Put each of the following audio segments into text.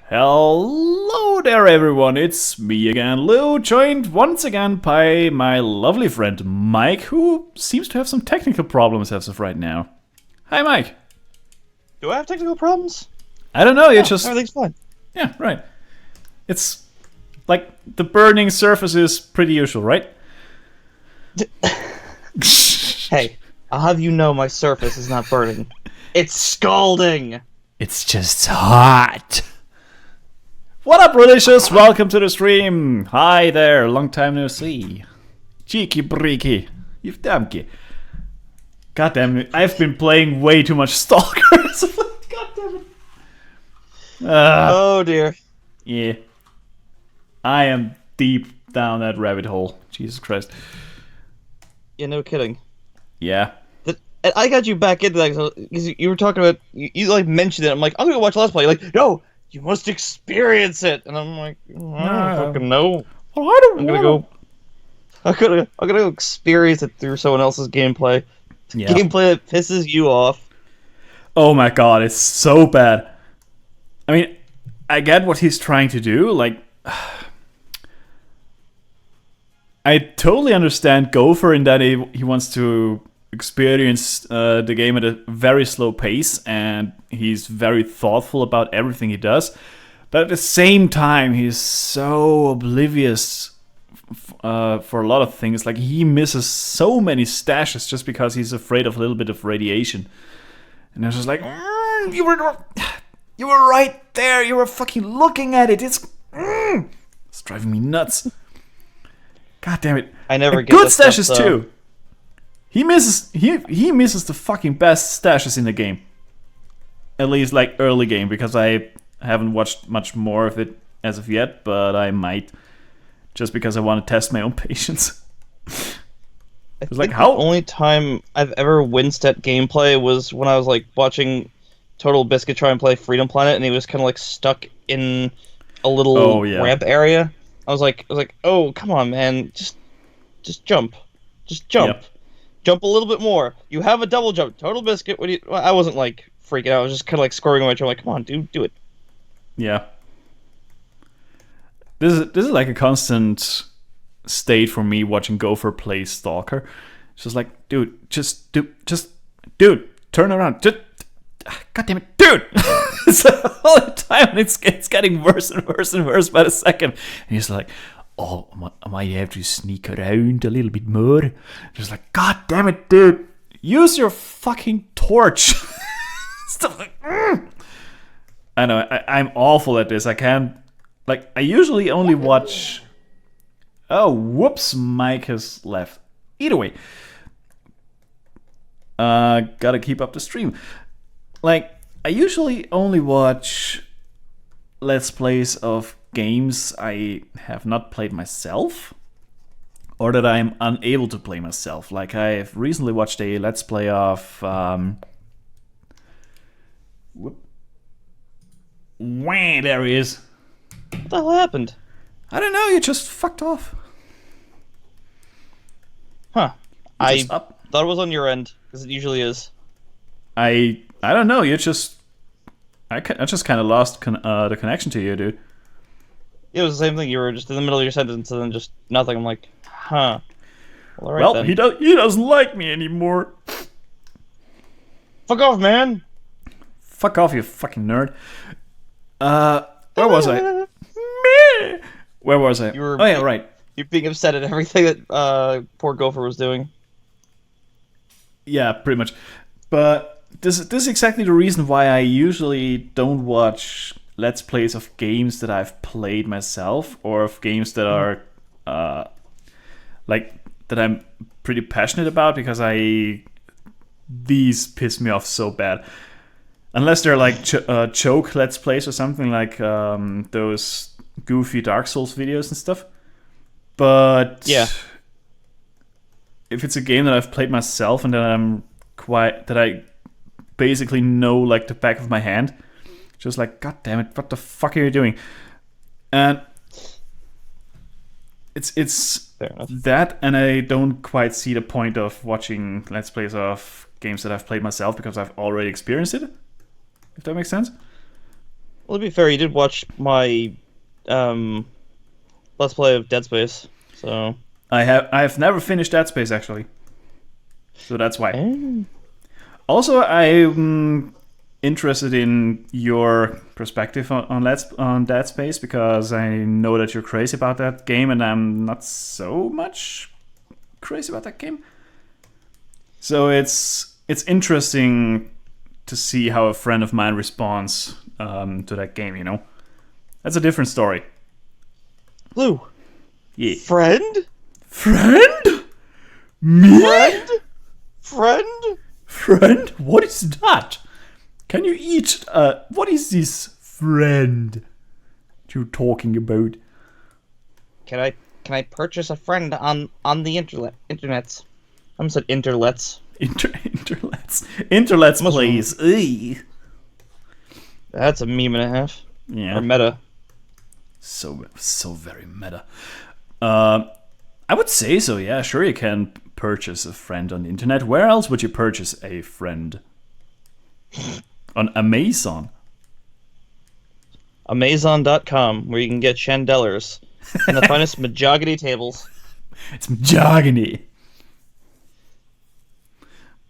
Hello there, everyone. It's me again, Lou, joined once again by my lovely friend Mike, who seems to have some technical problems as of right now. Hi, Mike. Do I have technical problems? I don't know. Everything's fine. Yeah, right. It's like the burning surface is pretty usual, right? Hey, I'll have you know my surface is not burning. It's scalding! It's just hot. What up, Relicious? Welcome to the stream. Hi there, long time no see. Cheeky breaky. You've damnky. God damn it, I've been playing way too much Stalker. God damn it. Oh dear. Yeah. I am deep down that rabbit hole. Jesus Christ. Yeah, no kidding. Yeah. I got you back into that because you were talking about, you like mentioned it. I'm like, I'm gonna watch Let's Play. You're like, no, you must experience it. And I'm like, I don't fucking know. Well, I don't I'm gonna go. I'm gonna go experience it through someone else's gameplay. Yeah. Gameplay that pisses you off. Oh my god, it's so bad. I mean, I get what he's trying to do. Like, I totally understand Gopher in that he wants to experience the game at a very slow pace, and he's very thoughtful about everything he does. But at the same time, he's so oblivious for a lot of things. Like, he misses so many stashes just because he's afraid of a little bit of radiation. And I was just like, you were right there. You were fucking looking at it. It's driving me nuts. God damn it. I never and get good that stuff, stashes though. too. He misses the fucking best stashes in the game. At least like early game, because I haven't watched much more of it as of yet, but I might, just because I want to test my own patience. I like, think how- the only time I've ever winced at gameplay was when I was like watching Total Biscuit try and play Freedom Planet, and he was kind of like stuck in a little ramp area. I was like, oh, come on, man, just jump, Yep. jump a little bit more. You have a double jump, Total Biscuit. What do you? Well, I wasn't like freaking out. I was just kind of like scoring away. I'm like, come on, dude, do it. Yeah. This is like a constant state for me watching Gopher play Stalker. It's just like, dude, dude, turn around. God damn it, dude! It's all the time, and it's getting worse and worse and worse by the second. And he's like, oh, I might have to sneak around a little bit more. Just like, God damn it, dude! Use your fucking torch. Stuff like, I know, I'm awful at this. I can't, like, I usually only watch. Oh, whoops! Mike has left. Either way, gotta keep up the stream. Like, I usually only watch Let's Plays of games I have not played myself, or that I'm unable to play myself. Like, I've recently watched a Let's Play of there he is. What the hell happened? I don't know, you just fucked off. Huh? You I just up. thought it was on your end, because it usually is. I don't know, you just I just kind of lost the connection to you, dude. It was the same thing. You were just in the middle of your sentence and then just nothing. I'm like, huh. Well, all right, Well, then. he doesn't like me anymore. Fuck off, man. Fuck off, you fucking nerd. Where was I? Where was I? You were- Oh yeah, right. You're being upset at everything that poor Gopher was doing. Yeah, pretty much. But this is exactly the reason why I usually don't watch Let's Plays of games that I've played myself, or of games that are like that I'm pretty passionate about, because these piss me off so bad. Unless they're like choke Let's Plays or something, like those goofy Dark Souls videos and stuff. But Yeah. if it's a game that I've played myself and that I basically know like the back of my hand, just like, God damn it, what the fuck are you doing? And it's Fair enough. that, and I don't quite see the point of watching Let's Plays of games that I've played myself, because I've already experienced it. If that makes sense. Well, to be fair, you did watch my Let's Play of Dead Space, so... I have never finished Dead Space, actually. So that's why. Also, I'm interested in your perspective on Dead Space, because I know that you're crazy about that game, and I'm not so much crazy about that game. So it's interesting to see how a friend of mine responds to that game, you know? That's a different story. Lou. Yeah. Friend? Friend? Me? Friend? Friend? Friend? What is that? Can you eat? What is this friend you're talking about? Can I purchase a friend on the internets? I almost said interlets. Interlets, please. Eey. That's a meme and a half. Yeah. Or meta. So very meta. I would say so. Yeah, sure. You can purchase a friend on the internet. Where else would you purchase a friend? On Amazon. Amazon.com, where you can get chandeliers and the finest mahogany tables. It's mahogany.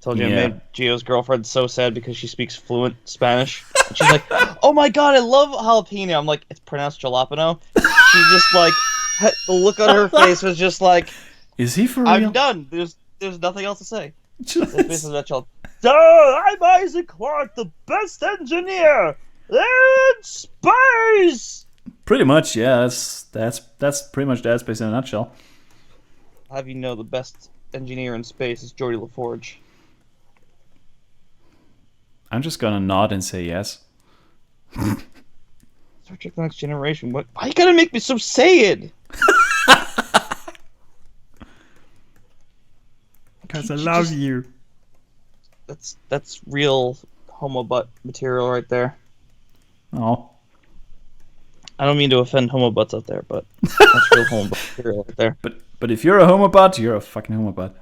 Told you, I made Gio's girlfriend so sad because she speaks fluent Spanish. And she's like, "Oh my god, I love jalapeno." I'm like, "It's pronounced jalapeno." She just like, the look on her face was just like, "Is he for real?" I'm done. There's nothing else to say. I'm Isaac Clarke, the best engineer in space. Pretty much, yeah. That's pretty much Dead Space in a nutshell. I'll have you know, the best engineer in space is Geordi LaForge. I'm just gonna nod and say yes. Star Trek: The Next Generation. What? Why you gotta make me so sad? Because I love you. That's real homo butt material right there. Oh. I don't mean to offend homo butts out there, but that's real homo butt material right there. But if you're a homobot, you're a fucking homobot.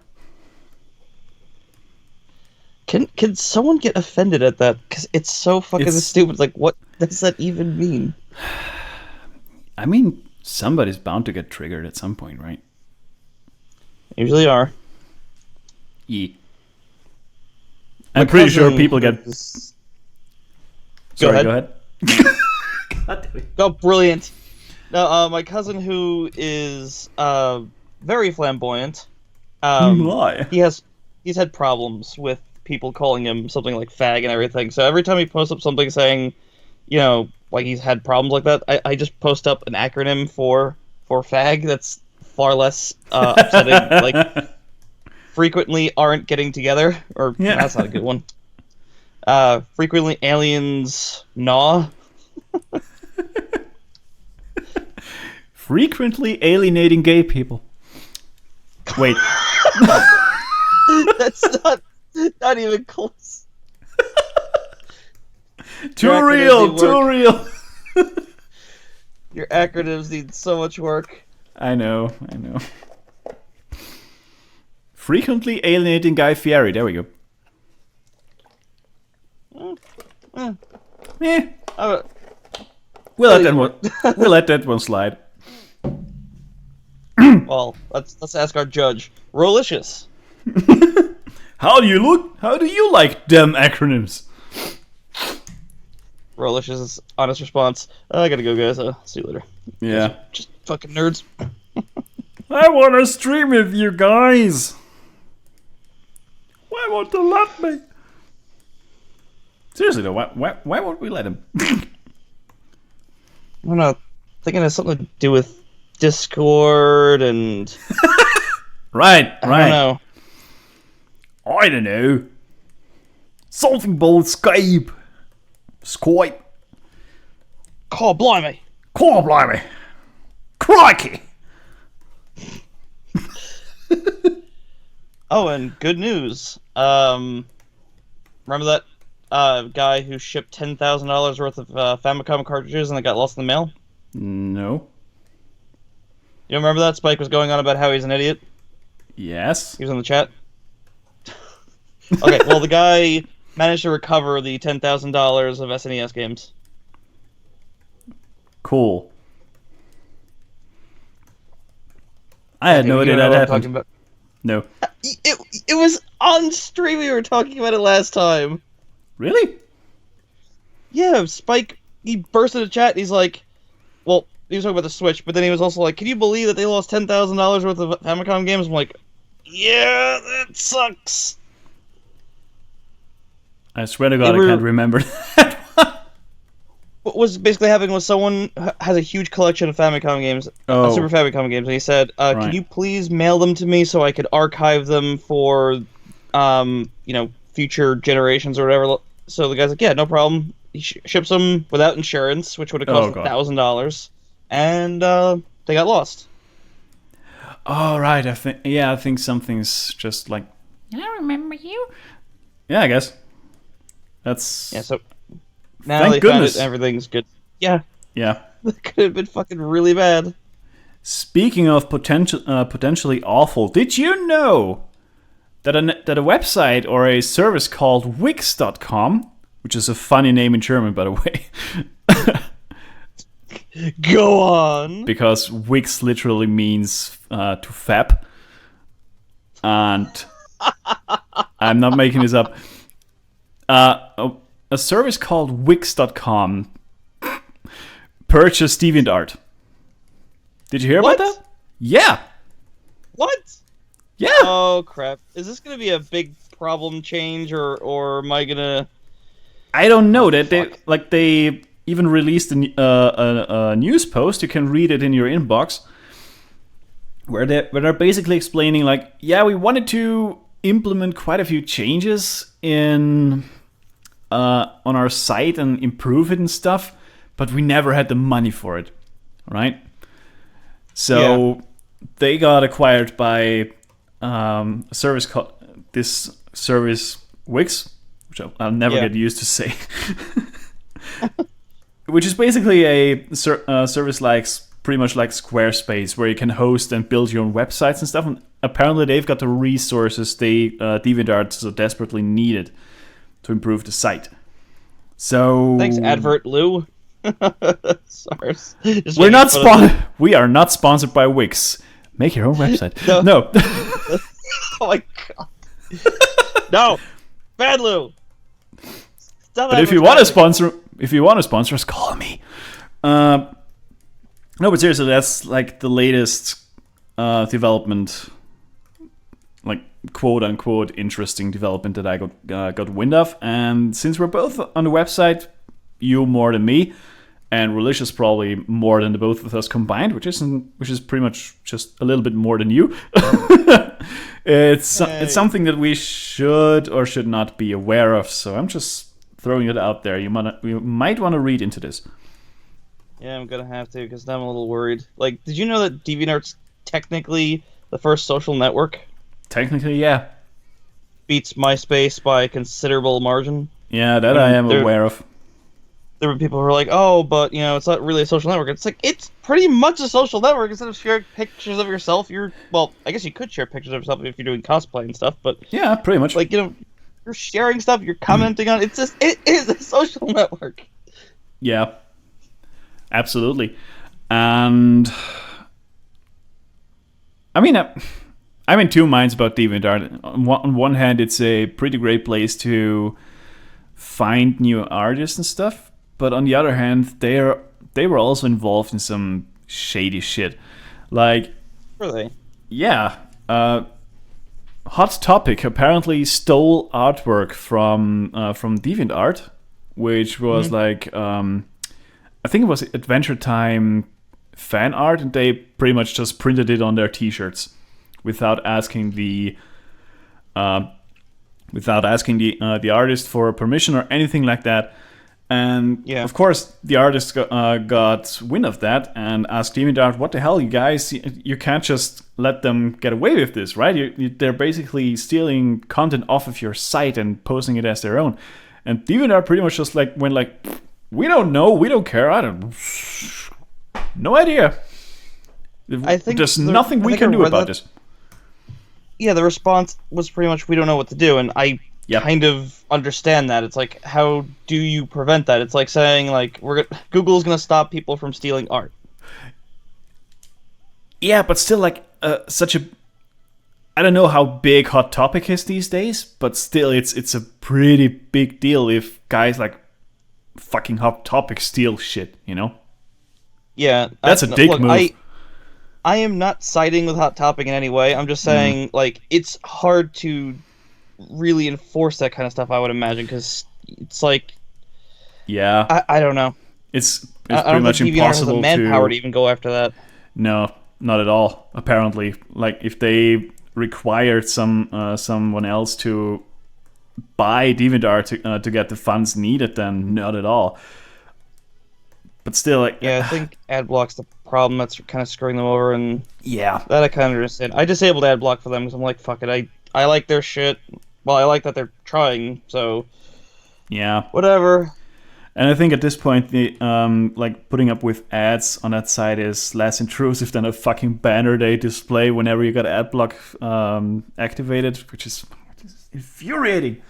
Can someone get offended at that? Because it's so fucking stupid. Like, what does that even mean? I mean, somebody's bound to get triggered at some point, right? Usually are. Yeah. I'm pretty sure people get... Sorry, go ahead. God damn it. Oh, brilliant. No, my cousin, who is very flamboyant, he's had problems with people calling him something like fag and everything. So every time he posts up something saying, you know, like he's had problems like that, I just post up an acronym for fag that's far less upsetting. Like, frequently aren't getting together, or that's not a good one. Frequently aliens gnaw. Frequently alienating gay people. Wait. That's not even close. Too real. Your acronyms need so much work. I know. Frequently alienating Guy Fieri. There we go. We'll let that one slide. Well, let's ask our judge, Rolicious. How do you like them acronyms? Rolicious' honest response: I gotta go, guys. See you later. Yeah. Just fucking nerds. I wanna stream with you guys. Why won't they let me? Seriously though, why won't we let him? I don't know. Thinking it has something to do with Discord and... Right. I don't know. Something about Skype. Call blimey. Crikey. Oh, and good news. Remember that guy who shipped $10,000 worth of Famicom cartridges and they got lost in the mail? No. You remember that? Spike was going on about how he's an idiot? Yes. He was in the chat? Okay, well, the guy managed to recover the $10,000 of SNES games. Cool. I had no idea that happened. No. It was on stream. We were talking about it last time. Really? Yeah, Spike, he burst into chat and he's like, well, he was talking about the Switch, but then he was also like, can you believe that they lost $10,000 worth of Famicom games? I'm like, yeah, that sucks. I swear to God, I can't remember that one. What was basically happening was someone has a huge collection of Famicom games, Super Famicom games, and he said, can you please mail them to me so I could archive them for, future generations or whatever? So the guy's like, yeah, no problem. He ships them without insurance, which would have cost $1,000, and they got lost. Oh, right. I think something's just like, I remember you. Yeah, I guess. That's... Yeah, so now they found it, everything's good. Yeah. Yeah. That could have been fucking really bad. Speaking of potentially awful, did you know that a website or a service called Wix.com, which is a funny name in German, by the way. Go on. Because Wix literally means to fap. And I'm not making this up. A service called Wix.com purchased DeviantArt. Did you hear about that? Yeah. What? Yeah. Oh crap! Is this gonna be a big problem change, or am I gonna? I don't know. They even released a news post. You can read it in your inbox, where they're basically explaining like, yeah, we wanted to implement quite a few changes in on our site and improve it and stuff, but we never had the money for it, right? So they got acquired by a service called this service Wix, which I'll never get used to say, which is basically a service like pretty much like Squarespace, where you can host and build your own websites and stuff. And apparently they've got the resources DeviantArt so desperately needed to improve the site. So thanks, Advert Lou. Sorry. We are not sponsored by Wix. Make your own website. No. Oh my god. No. Bad Lou. But if you want to sponsor us, call me. No, but seriously, that's like the latest development, like quote unquote interesting development that I got wind of. And since we're both on the website, you more than me, and Relicious probably more than the both of us combined, which is pretty much just a little bit more than you. It's something that we should or should not be aware of. So I'm just throwing it out there. You might want to read into this. Yeah, I'm gonna have to, because I'm a little worried. Like, did you know that DeviantArt's technically the first social network? Technically, yeah. Beats MySpace by a considerable margin. Yeah, that I am aware of. There were people who were like, oh, but, it's not really a social network. It's like, it's pretty much a social network. Instead of sharing pictures of yourself, I guess you could share pictures of yourself if you're doing cosplay and stuff, but... Yeah, pretty much. Like, you're sharing stuff, you're commenting on it. It is a social network. Yeah. Absolutely. And... I mean, I'm in two minds about DeviantArt. On one hand, it's a pretty great place to find new artists and stuff. But on the other hand, they were also involved in some shady shit. Like... Were they? Yeah. Hot Topic apparently stole artwork from DeviantArt, which was like... I think it was Adventure Time fan art, and they pretty much just printed it on their t-shirts without asking the artist for permission or anything like that. And of course, the artist got wind of that and asked DeviantArt, "What the hell, you guys? You can't just let them get away with this, right? They're basically stealing content off of your site and posting it as their own." And DeviantArt pretty much just went like, "We don't know. We don't care. No idea. I think there's nothing we can do about this." Yeah, the response was pretty much, "We don't know what to do." And I kind of understand that. It's like, how do you prevent that? It's like saying, like, Google's going to stop people from stealing art. Yeah, but still, like, such a... I don't know how big Hot Topic is these days, but still, it's a pretty big deal if guys like fucking Hot Topic steal shit, you know? Yeah. That's a dick move. I am not siding with Hot Topic in any way. I'm just saying, like, it's hard to really enforce that kind of stuff, I would imagine, because it's like... Yeah. I don't know. It's pretty much impossible to... DeviantArt has the manpower to even go after that. No, not at all, apparently. Like, if they required someone else to buy DeviantArt to get the funds needed, then not at all. But still, like... Yeah, I think AdBlock's the problem that's kind of screwing them over, and... Yeah. That I kind of understand. I disabled AdBlock for them, because I'm like, fuck it, I like their shit. Well, I like that they're trying, so... Yeah. Whatever. And I think at this point, the like putting up with ads on that site is less intrusive than a fucking banner they display whenever you got AdBlock activated, which is infuriating.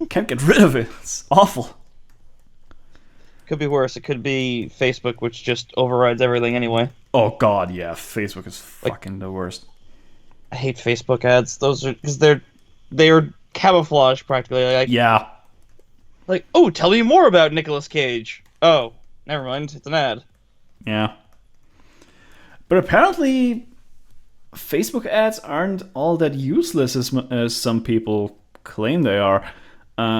Can't get rid of it. It's awful. Could be worse. It could be Facebook, which just overrides everything anyway. Oh god, yeah. Facebook is fucking the worst. I hate Facebook ads. Those are because they are camouflage practically. Like, yeah. Like, oh, tell me more about Nicolas Cage. Oh, never mind. It's an ad. Yeah. But apparently, Facebook ads aren't all that useless as some people claim they are.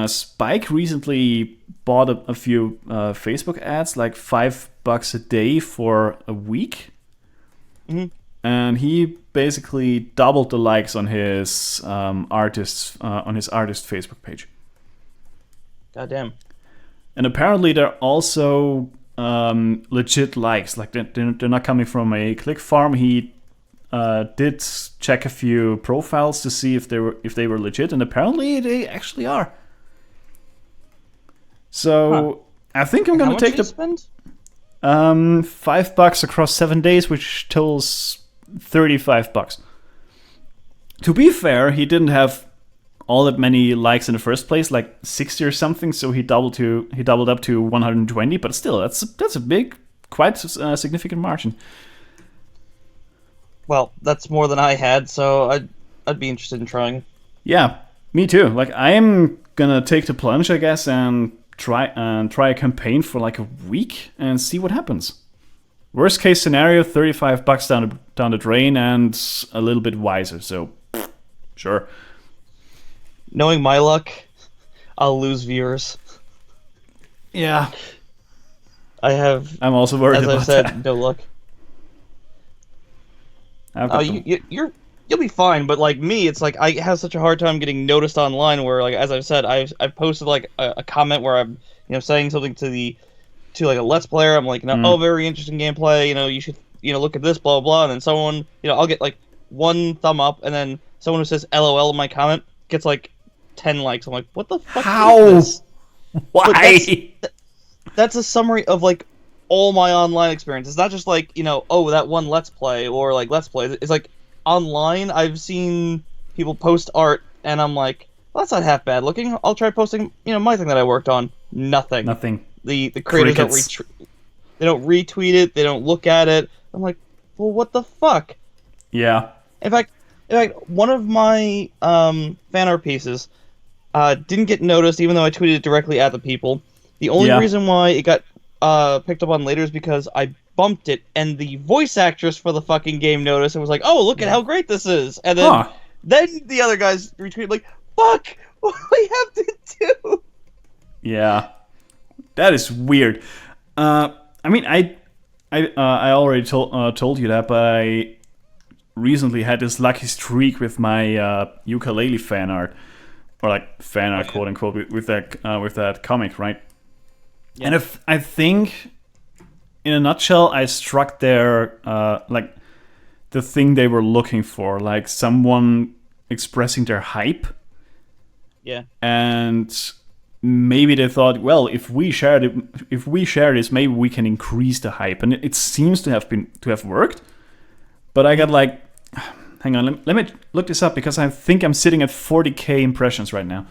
Spike recently bought a few Facebook ads, like $5 a day for a week. Mm-hmm. And he basically doubled the likes on his artist Facebook page. Goddamn. And apparently they're also legit likes. Like they're not coming from a click farm. He did check a few profiles to see if they were legit, and apparently they actually are. So I think I'm gonna take the spend? $5 across 7 days, which totals $35. To be fair, he didn't have all that many likes in the first place, like 60 or something. So he doubled up to 120. But still, that's a big, quite significant margin. Well, that's more than I had, so I'd be interested in trying. Yeah, me too. Like, I'm gonna take the plunge, I guess, and try a campaign for like a week and see what happens. Worst case scenario, $35 down the drain and a little bit wiser. So, sure. Knowing my luck, I'll lose viewers. Yeah. I'm also worried about that. As I said, no luck. You'll be fine, but like me, it's like I have such a hard time getting noticed online. Where, like, as I've said, I've posted like a comment where I'm saying something to like a Let's Player. I'm like, oh, very interesting gameplay. You should look at this, blah blah. And then someone, I'll get like one thumb up, and then someone who says LOL in my comment gets like 10 likes. I'm like, what the fuck? How? Is this? Why? That's a summary of like all my online experience. It's not just like, oh, that one Let's Play or like Let's Play. It's like online I've seen people post art and I'm like, well, that's not half bad looking. I'll try posting, my thing that I worked on. Nothing. The creators don't retweet it, they don't look at it. I'm like, well, what the fuck? Yeah. In fact, one of my fan art pieces didn't get noticed, even though I tweeted it directly at the people. The only reason why it got picked up on later is because I bumped it, and the voice actress for the fucking game noticed and was like, "Oh, look at how great this is!" And then the other guys retweeted like, "Fuck, what do we have to do?" Yeah, that is weird. I mean, I already told you that, but I recently had this lucky streak with my ukulele fan art, or like fan art, quote unquote, with that comic, right? Yeah. And I think, in a nutshell, I struck their like the thing they were looking for, like someone expressing their hype. Yeah. And maybe they thought, well, if we share this, maybe we can increase the hype, and it seems to have worked. But I got like, hang on, let me look this up because I think I'm sitting at 40k impressions right now.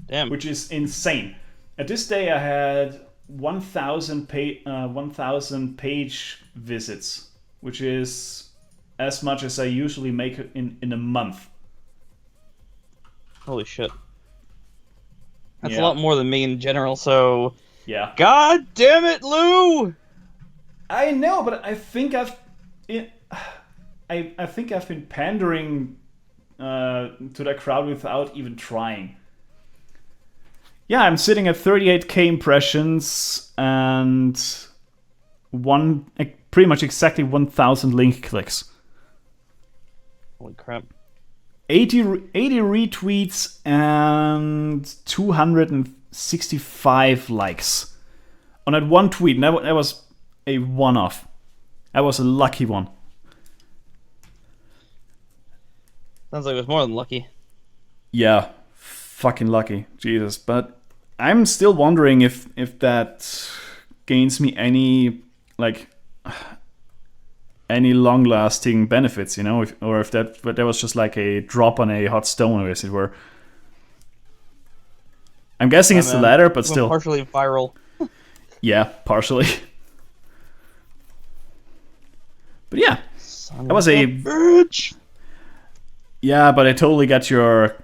Damn. Which is insane. At this day, I had 1,000 page visits, which is as much as I usually make in a month. Holy shit. That's a lot more than me in general, so... Yeah. God damn it, Lou! I know, but I think I've been pandering to that crowd without even trying. Yeah, I'm sitting at 38k impressions and pretty much exactly 1,000 link clicks. Holy crap. 80 retweets and 265 likes on that one tweet. That was a one-off. That was a lucky one. Sounds like it was more than lucky. Yeah, fucking lucky. Jesus. But I'm still wondering if that gains me any long-lasting benefits, or if that was just like a drop on a hot stone, as it were. I'm guessing it's the latter, but still. Partially viral. Yeah, partially. But yeah, that was a bitch. Yeah, but I totally get your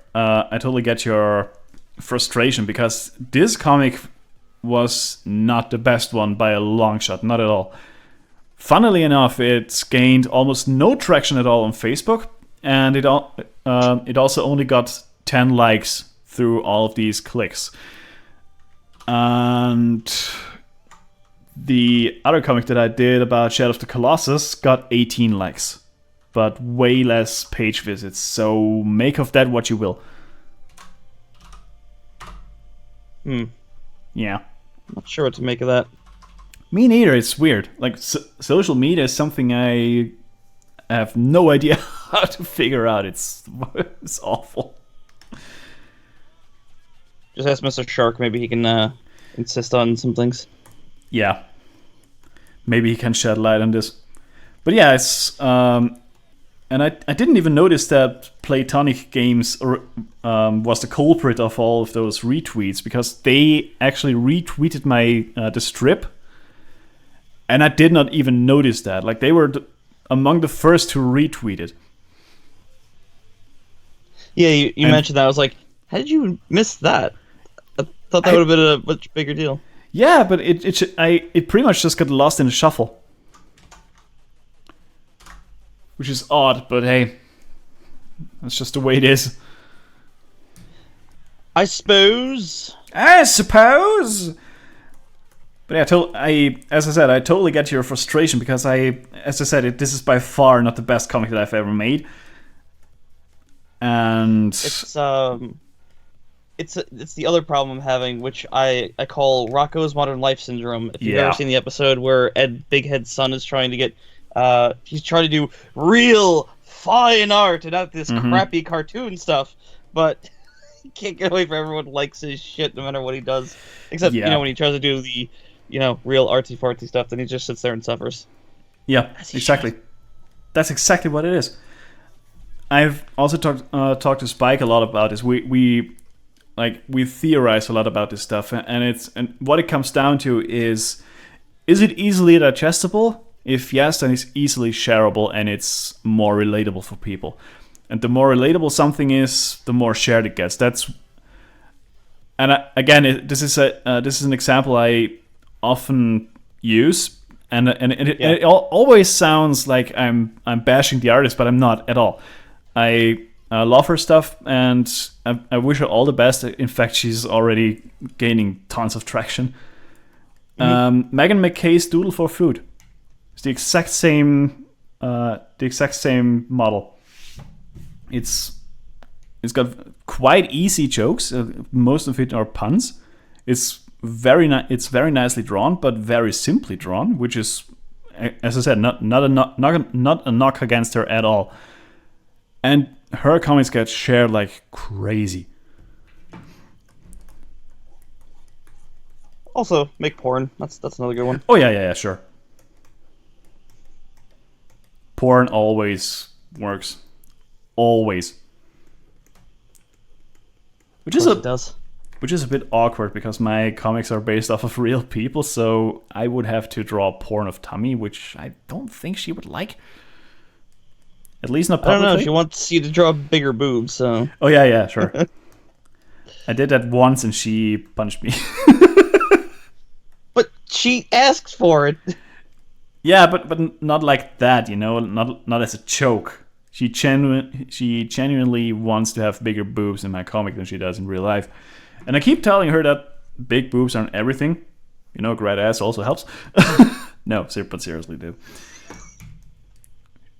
frustration, because this comic was not the best one by a long shot, not at all. Funnily enough, it's gained almost no traction at all on Facebook, and it also only got 10 likes through all of these clicks. And the other comic that I did about Shadow of the Colossus got 18 likes, but way less page visits, so make of that what you will. Yeah. Not sure what to make of that. Me neither, it's weird. Like, social media is something I have no idea how to figure out. It's awful. Just ask Mr. Shark, maybe he can insist on some things. Yeah. Maybe he can shed light on this. But yeah, it's... and I didn't even notice that Playtonic Games was the culprit of all of those retweets, because they actually retweeted my the strip, and I did not even notice that. Like, they were among the first to retweet it. Yeah, you mentioned that. I was like, how did you miss that? I thought that would have been a much bigger deal. Yeah, but it pretty much just got lost in the shuffle. Which is odd, but hey, that's just the way it is. I suppose. But yeah, as I said, I totally get your frustration, because this is by far not the best comic that I've ever made. And it's the other problem I'm having, which I call Rocko's Modern Life Syndrome. If you've ever seen the episode where Ed Bighead's son is trying to get, he's trying to do real fine art and not this crappy cartoon stuff, but he can't get away from everyone likes his shit no matter what he does. Except, when he tries to do the, real artsy-fartsy stuff, then he just sits there and suffers. Yeah, exactly. That's exactly what it is. I've also talked to Spike a lot about this. We theorize a lot about this stuff, and what it comes down to is it easily digestible? If yes, then it's easily shareable, and it's more relatable for people. And the more relatable something is, the more shared it gets. This is an example I often use, and it always sounds like I'm bashing the artist, but I'm not at all. I love her stuff, and I wish her all the best. In fact, she's already gaining tons of traction. Megan McKay's Doodle for Food. It's the exact same model. It's got quite easy jokes. Most of it are puns. It's very nicely drawn, but very simply drawn, which is, as I said, not a knock against her at all. And her comics get shared like crazy. Also, make porn. That's another good one. Oh yeah, sure. porn always works. Always. Which is a bit awkward because my comics are based off of real people, so I would have to draw porn of Tommy, which I don't think she would like. At least not publicly. I don't know. She wants you to draw bigger boobs, so. Oh yeah, sure. I did that once, and she punched me. But she asked for it. Yeah, but not like that, you know, not as a joke. She genuinely wants to have bigger boobs in my comic than she does in real life. And I keep telling her that big boobs aren't everything. You know, great ass also helps. No, but seriously, dude.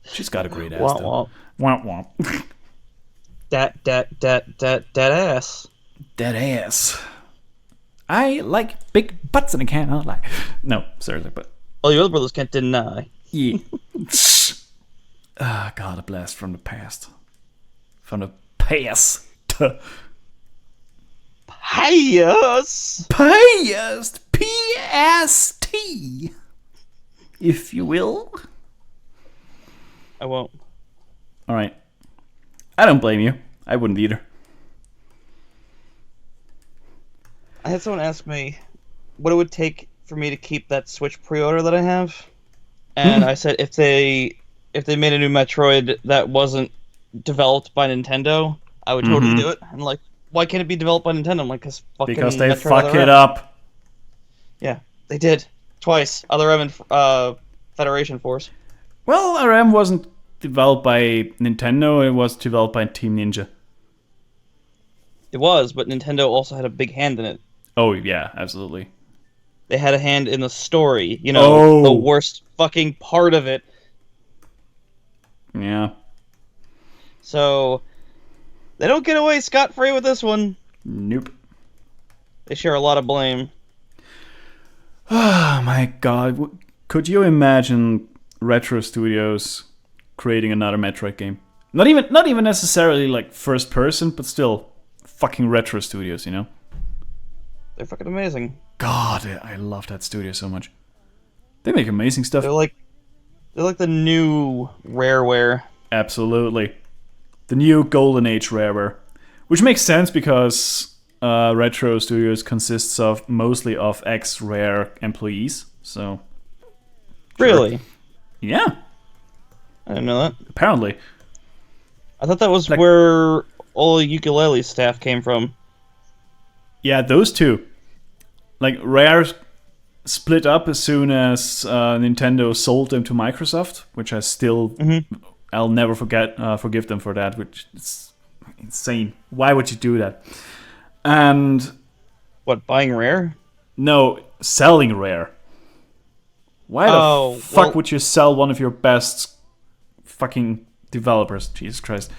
She's got a great ass, though. Womp womp. That ass. That ass. I like big butts and I can't lie. No, seriously, but... All your other brothers can't deny. Yeah. Ah, God, a blast from the past. From the past. Past. Past. P-S-T. If you will. I won't. Alright. I don't blame you. I wouldn't either. I had someone ask me what it would take for me to keep that Switch pre-order that I have. And I said if they made a new Metroid that wasn't developed by Nintendo, I would totally do it. And like, why can't it be developed by Nintendo? I'm like, because they fuck it up. Yeah, they did. Twice. Other M and Federation Force. Well, RM wasn't developed by Nintendo, it was developed by Team Ninja. It was, but Nintendo also had a big hand in it. Oh, yeah, absolutely. They had a hand in the story, you know, the worst fucking part of it. Yeah. So, they don't get away scot-free with this one. Nope. They share a lot of blame. Oh my god. Could you imagine Retro Studios creating another Metroid game? Not even necessarily like first person, but still fucking Retro Studios, you know? They're fucking amazing. God, I love that studio so much. They make amazing stuff. They're like the new Rareware. Absolutely. The new Golden Age Rareware. Which makes sense because Retro Studios consists of mostly of ex-Rare employees, so... Really? Yeah. I didn't know that. Apparently. I thought that was where all Yooka-Laylee staff came from. Yeah, those two. Like, Rare split up as soon as Nintendo sold them to Microsoft, which I still... I'll never forgive them for that, which is insane. Why would you do that? And... What, buying Rare? No, selling Rare. Why the fuck would you sell one of your best fucking developers? Jesus Christ.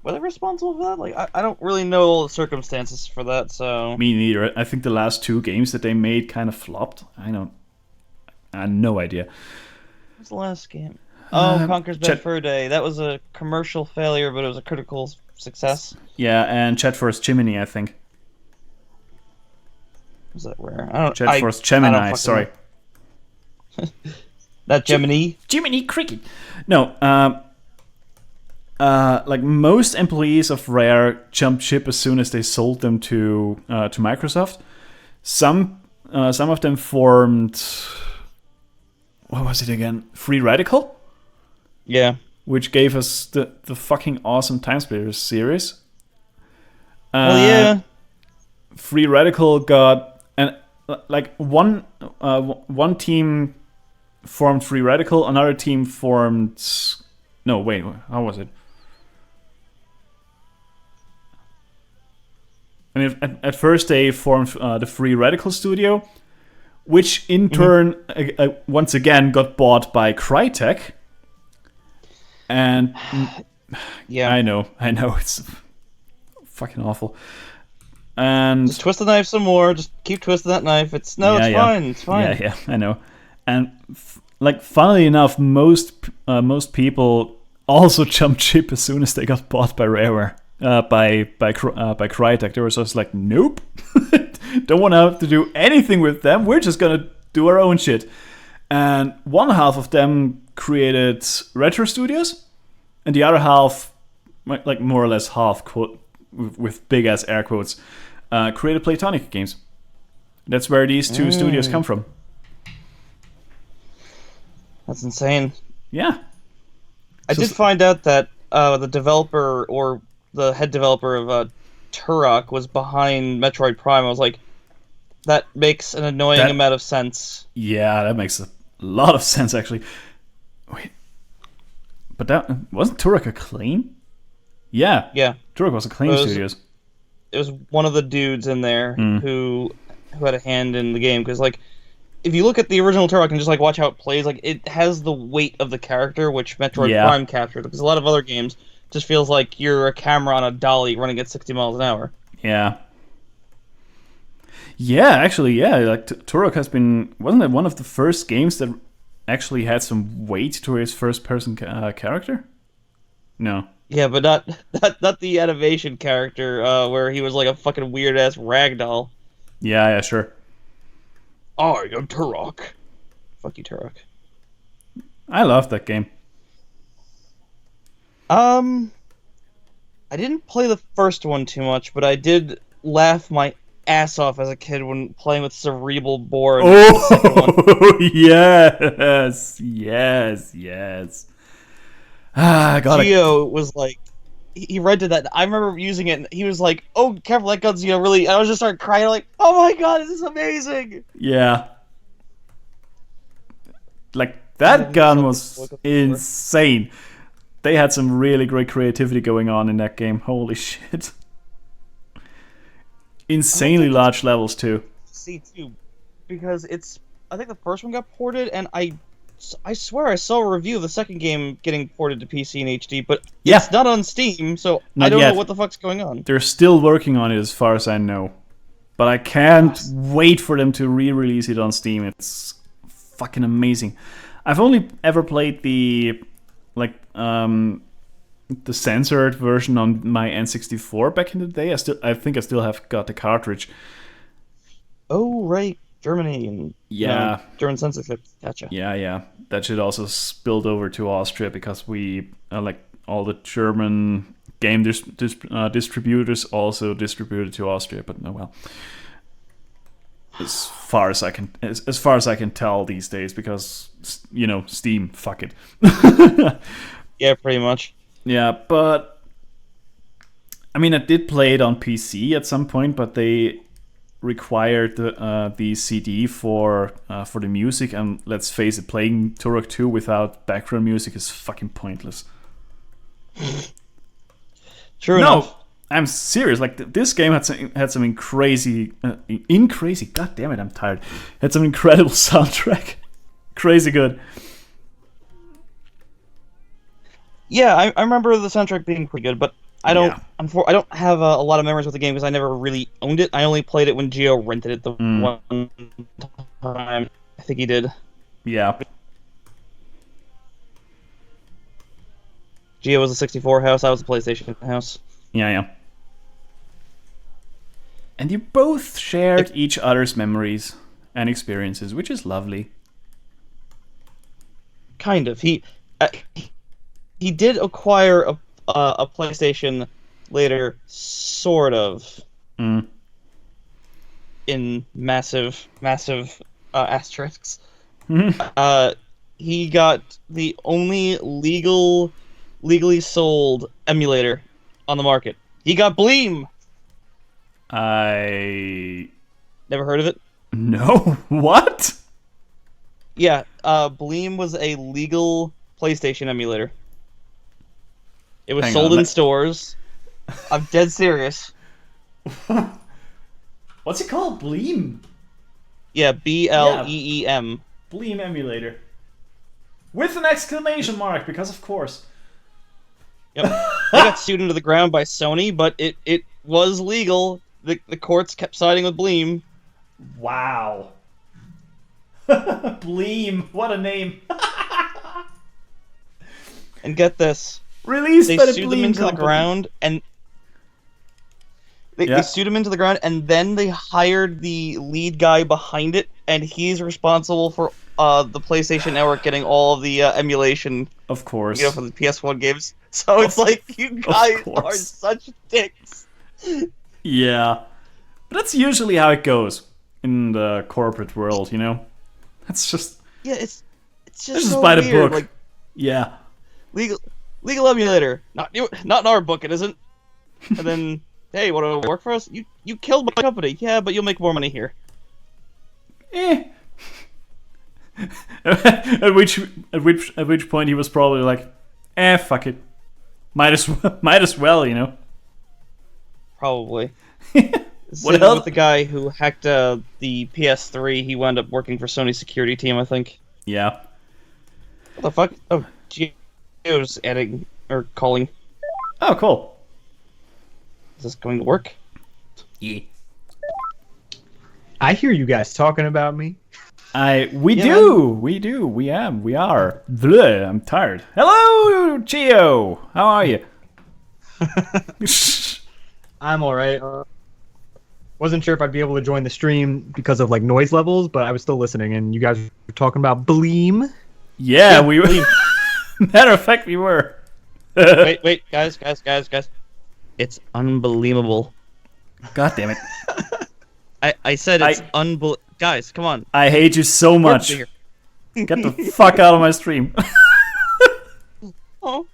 Were they responsible for that? Like, I don't really know all the circumstances for that, so... Me neither. I think the last two games that they made kind of flopped. I had no idea. What was the last game? Oh, Conker's Bad Fur Day. That was a commercial failure, but it was a critical success. Yeah, and Chat Force Gemini, I think. Was that Rare? Chat Force Gemini, sorry. That Gemini? Gemini Cricket. No, like most employees of Rare jumped ship as soon as they sold them to Microsoft. Some of them formed, what was it again? Free Radical? Yeah. Which gave us the fucking awesome Time Splitters series. Well, yeah. Free Radical got, and like one team formed Free Radical, another team formed. No, wait, how was it? I mean, at first they formed the Free Radical Studio, which in turn, once again, got bought by Crytek. And yeah, I know, it's fucking awful. And just twist the knife some more. Just keep twisting that knife. It's fine. It's fine. Yeah, I know. And like, funnily enough, most people also jumped ship as soon as they got bought by Rareware. By Crytek. They were just like, nope, don't want to have to do anything with them. We're just gonna do our own shit. And one half of them created Retro Studios, and the other half, like more or less half, quote, with big ass air quotes, created Playtonic Games. That's where these two studios come from. That's insane. Yeah. I did find out that the developer, or the head developer of Turok, was behind Metroid Prime. I was like, that makes an annoying amount of sense. Yeah, that makes a lot of sense, actually. Wait. But that wasn't Turok Acclaim? Yeah. Yeah. Turok was Acclaim Studios. It was one of the dudes in there who had a hand in the game, because like, if you look at the original Turok and just like watch how it plays, like it has the weight of the character, which Metroid Prime captured. Because a lot of other games just feels like you're a camera on a dolly running at 60 miles an hour. Yeah. Yeah, actually, yeah. Like Turok wasn't it one of the first games that actually had some weight to his first-person character? No. Yeah, but not the animation character where he was like a fucking weird ass ragdoll. Yeah, sure. I am Turok. Fuck you, Turok. I love that game. I didn't play the first one too much, but I did laugh my ass off as a kid when playing with Cerebral Bore. Oh, yes. Ah, got it. Gio was like, he rented that. I remember using it, and he was like, "Oh, careful, that gun's really." And I was just started crying, like, "Oh my god, this is amazing!" Yeah, like that gun was insane. They had some really great creativity going on in that game. Holy shit! Insanely large levels too. C2, because I think the first one got ported, and I swear I saw a review of the second game getting ported to PC and HD, but it's not on Steam, so I don't know what the fuck's going on. They're still working on it as far as I know. But I can't wait for them to re-release it on Steam. It's fucking amazing. I've only ever played the censored version on my N64 back in the day. I think I still have got the cartridge. Oh, right. Germany and German censorship. Gotcha. Yeah. That shit also spilled over to Austria because we all the German game distributors also distributed to Austria. But no, well, as far as I can tell these days, because Steam, fuck it. Yeah, pretty much. Yeah, but I mean, I did play it on PC at some point, but they required the CD for the music, and let's face it, playing Turok 2 without background music is fucking pointless. True enough. I'm serious. Like this game had some crazy, God damn it, I'm tired. Had some incredible soundtrack, crazy good. Yeah, I remember the soundtrack being pretty good, but I don't have a lot of memories with the game because I never really owned it. I only played it when Gio rented it the one time. I think he did. Yeah. Gio was a 64 house. I was a PlayStation house. Yeah. And you both shared each other's memories and experiences, which is lovely. Kind of. He did acquire a PlayStation later, sort of. In massive asterisks. He got the only legally sold emulator on the market. He got Bleem. I never heard of it. No. What? Yeah, Bleem was a legal PlayStation emulator. It was sold in stores. I'm dead serious. What's it called? Bleem? Yeah, Bleem. Bleem emulator. With an exclamation mark, because of course. Yep. They got sued into the ground by Sony, but it was legal. The courts kept siding with Bleem. Wow. Bleem, what a name. And get this. Released they by the sued Bleem them into company. the ground, and they sued him into the ground, and then they hired the lead guy behind it, and he's responsible for the PlayStation Network getting all of the emulation, of course, for the PS1 games. So it's like, you guys are such dicks. Yeah, but that's usually how it goes in the corporate world, That's just it's just so by the weird. book. Like, yeah, legal emulator, not in our book, it isn't. And then, hey, want to work for us? You killed my company, yeah, but you'll make more money here. At which point he was probably like, fuck it, might as well, Probably. What else? With the guy who hacked the PS3, he wound up working for Sony's security team, I think. Yeah. What the fuck? Oh, Gio's adding or calling. Oh, cool. Is this going to work? Yeah. I hear you guys talking about me. We are. Bleh, I'm tired. Hello, Gio. How are you? I'm all right. Wasn't sure if I'd be able to join the stream because of like noise levels, but I was still listening, and you guys were talking about Bleem. Yeah, we were. Matter of fact, we were. wait, guys. It's unbelievable. God damn it. I said it's unbelievable. Guys, come on. I hate you so much. Get the fuck out of my stream. Oh.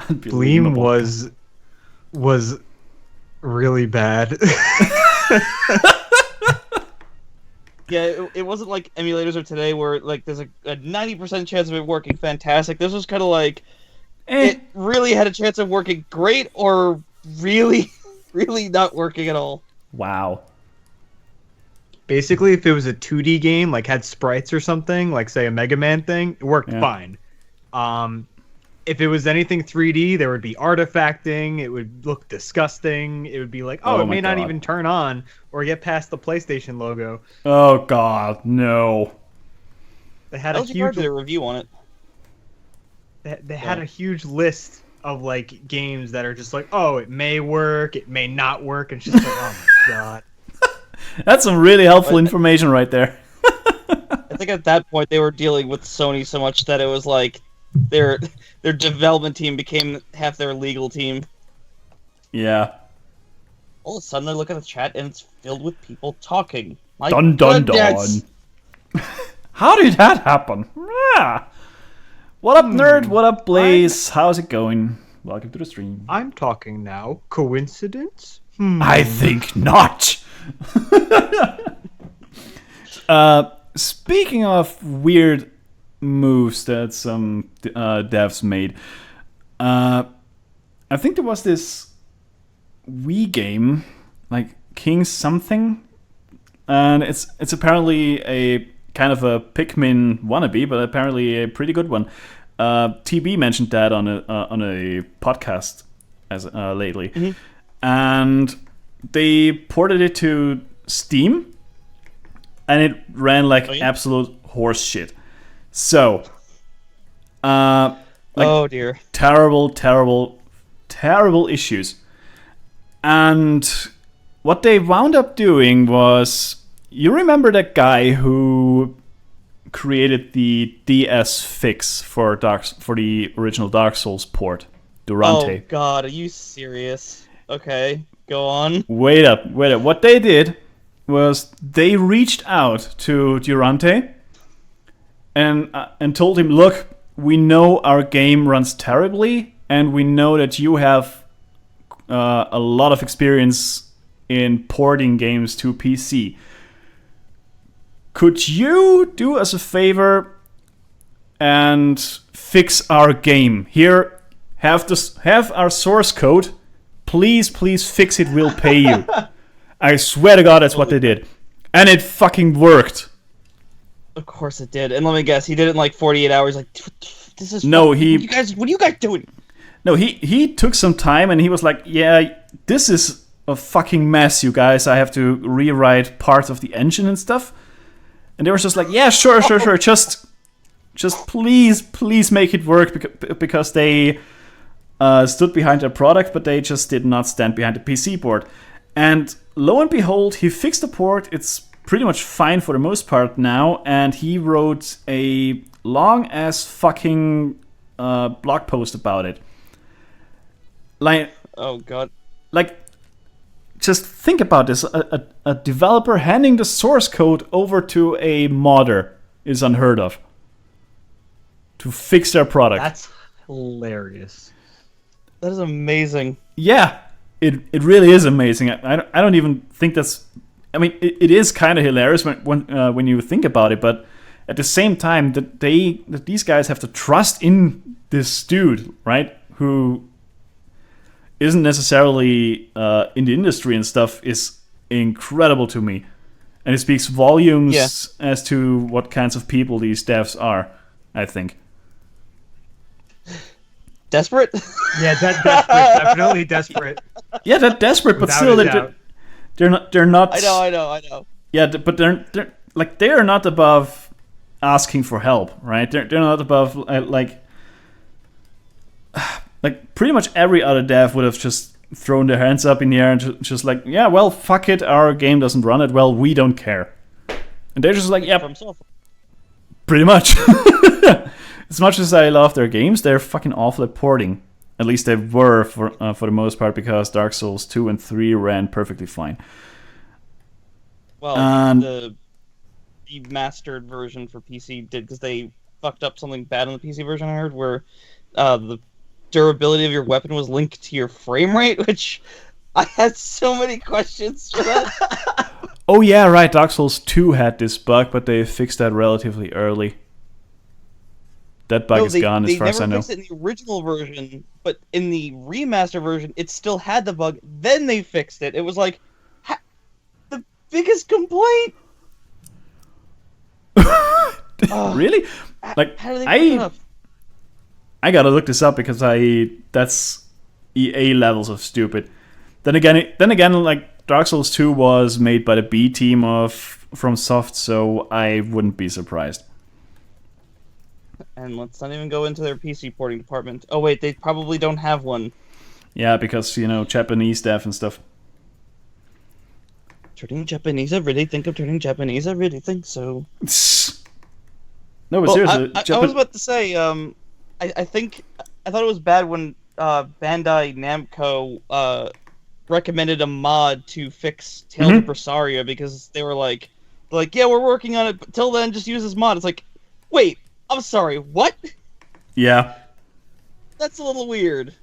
Bleem was really bad. Yeah, it wasn't like emulators are today where like there's a 90% chance of it working fantastic. This was kind of like it really had a chance of working great or really, really not working at all. Wow. Basically, if it was a 2D game, like had sprites or something, like say a Mega Man thing, it worked fine. If it was anything 3D, there would be artifacting. It would look disgusting. It would be like, it may not even turn on or get past the PlayStation logo. Oh God, no! They had a huge review on it. They had a huge list of like games that are just like, it may work, it may not work, and it's just like, oh my God. That's some really helpful information right there. I think at that point they were dealing with Sony so much that it was like their development team became half their legal team. Yeah. All of a sudden I look at the chat and it's filled with people talking. My dun. How did that happen? Yeah. What up, nerd? What up, Blaze? How's it going? Welcome to the stream. I'm talking now. Coincidence? I think not. Speaking of weird moves that some devs made, I think there was this Wii game, like King something, and it's apparently a kind of a Pikmin wannabe, but apparently a pretty good one. TB mentioned that on a podcast as lately, and they ported it to Steam, and it ran like absolute horse shit. So, oh dear, terrible issues. And what they wound up doing was, you remember that guy who created the DS fix for the original Dark Souls port, Durante. Oh God, are you serious? Okay, go on. Wait up. What they did was they reached out to Durante and told him, look, we know our game runs terribly, and we know that you have a lot of experience in porting games to PC. Could you do us a favor and fix our game? Here, have our source code. Please fix it. We'll pay you. I swear to God, that's what they did, and it fucking worked. Of course it did. And let me guess, he did it in like 48 hours. Like, this is no, what are you guys doing? No, he took some time and he was like, yeah, this is a fucking mess, you guys. I have to rewrite parts of the engine and stuff. And they were just like, yeah, sure. Just please make it work, because they stood behind their product, but they just did not stand behind the PC port. And lo and behold, he fixed the port. It's pretty much fine for the most part now, and he wrote a long ass fucking blog post about it. Like, oh god, like, just think about this: a developer handing the source code over to a modder is unheard of to fix their product. That's hilarious. That is amazing. Yeah, it really is amazing. I don't even think that's. I mean, it is kind of hilarious when you think about it, but at the same time, that these guys have to trust in this dude, right? Who isn't necessarily in the industry and stuff, is incredible to me, and it speaks volumes as to what kinds of people these devs are. I think. Desperate? Yeah, desperate. Definitely desperate. Yeah, they're desperate, but still, they're not. I know. Yeah, but they're like, they are not above asking for help, right? They're not above like pretty much every other dev would have just thrown their hands up in the air and just like, yeah, well, fuck it, our game doesn't run it well, we don't care, and they're just like, yeah, pretty much. As much as I love their games, they're fucking awful at porting. At least they were for the most part, because Dark Souls 2 and 3 ran perfectly fine. Well, the remastered version for PC did, because they fucked up something bad on the PC version, I heard, where the durability of your weapon was linked to your frame rate, which I had so many questions for that. Oh yeah, right, Dark Souls 2 had this bug, but they fixed that relatively early. That bug is gone, as far as I know. They never fixed it in the original version, but in the remaster version, it still had the bug. Then they fixed it. It was like the biggest complaint. Really? Like, how do they fuck it up? I gotta look this up, because that's EA levels of stupid. Then again, like, Dark Souls 2 was made by the B team of FromSoft, so I wouldn't be surprised. And let's not even go into their PC porting department. Oh wait, they probably don't have one. Yeah, because, Japanese dev and stuff. Turning Japanese, I really think of turning Japanese, I really think so. No, but seriously. I was about to say, I thought it was bad when Bandai Namco recommended a mod to fix Tales of Berseria, because they were like, yeah, we're working on it, but till then, just use this mod. It's like, wait, I'm sorry, what? Yeah. That's a little weird.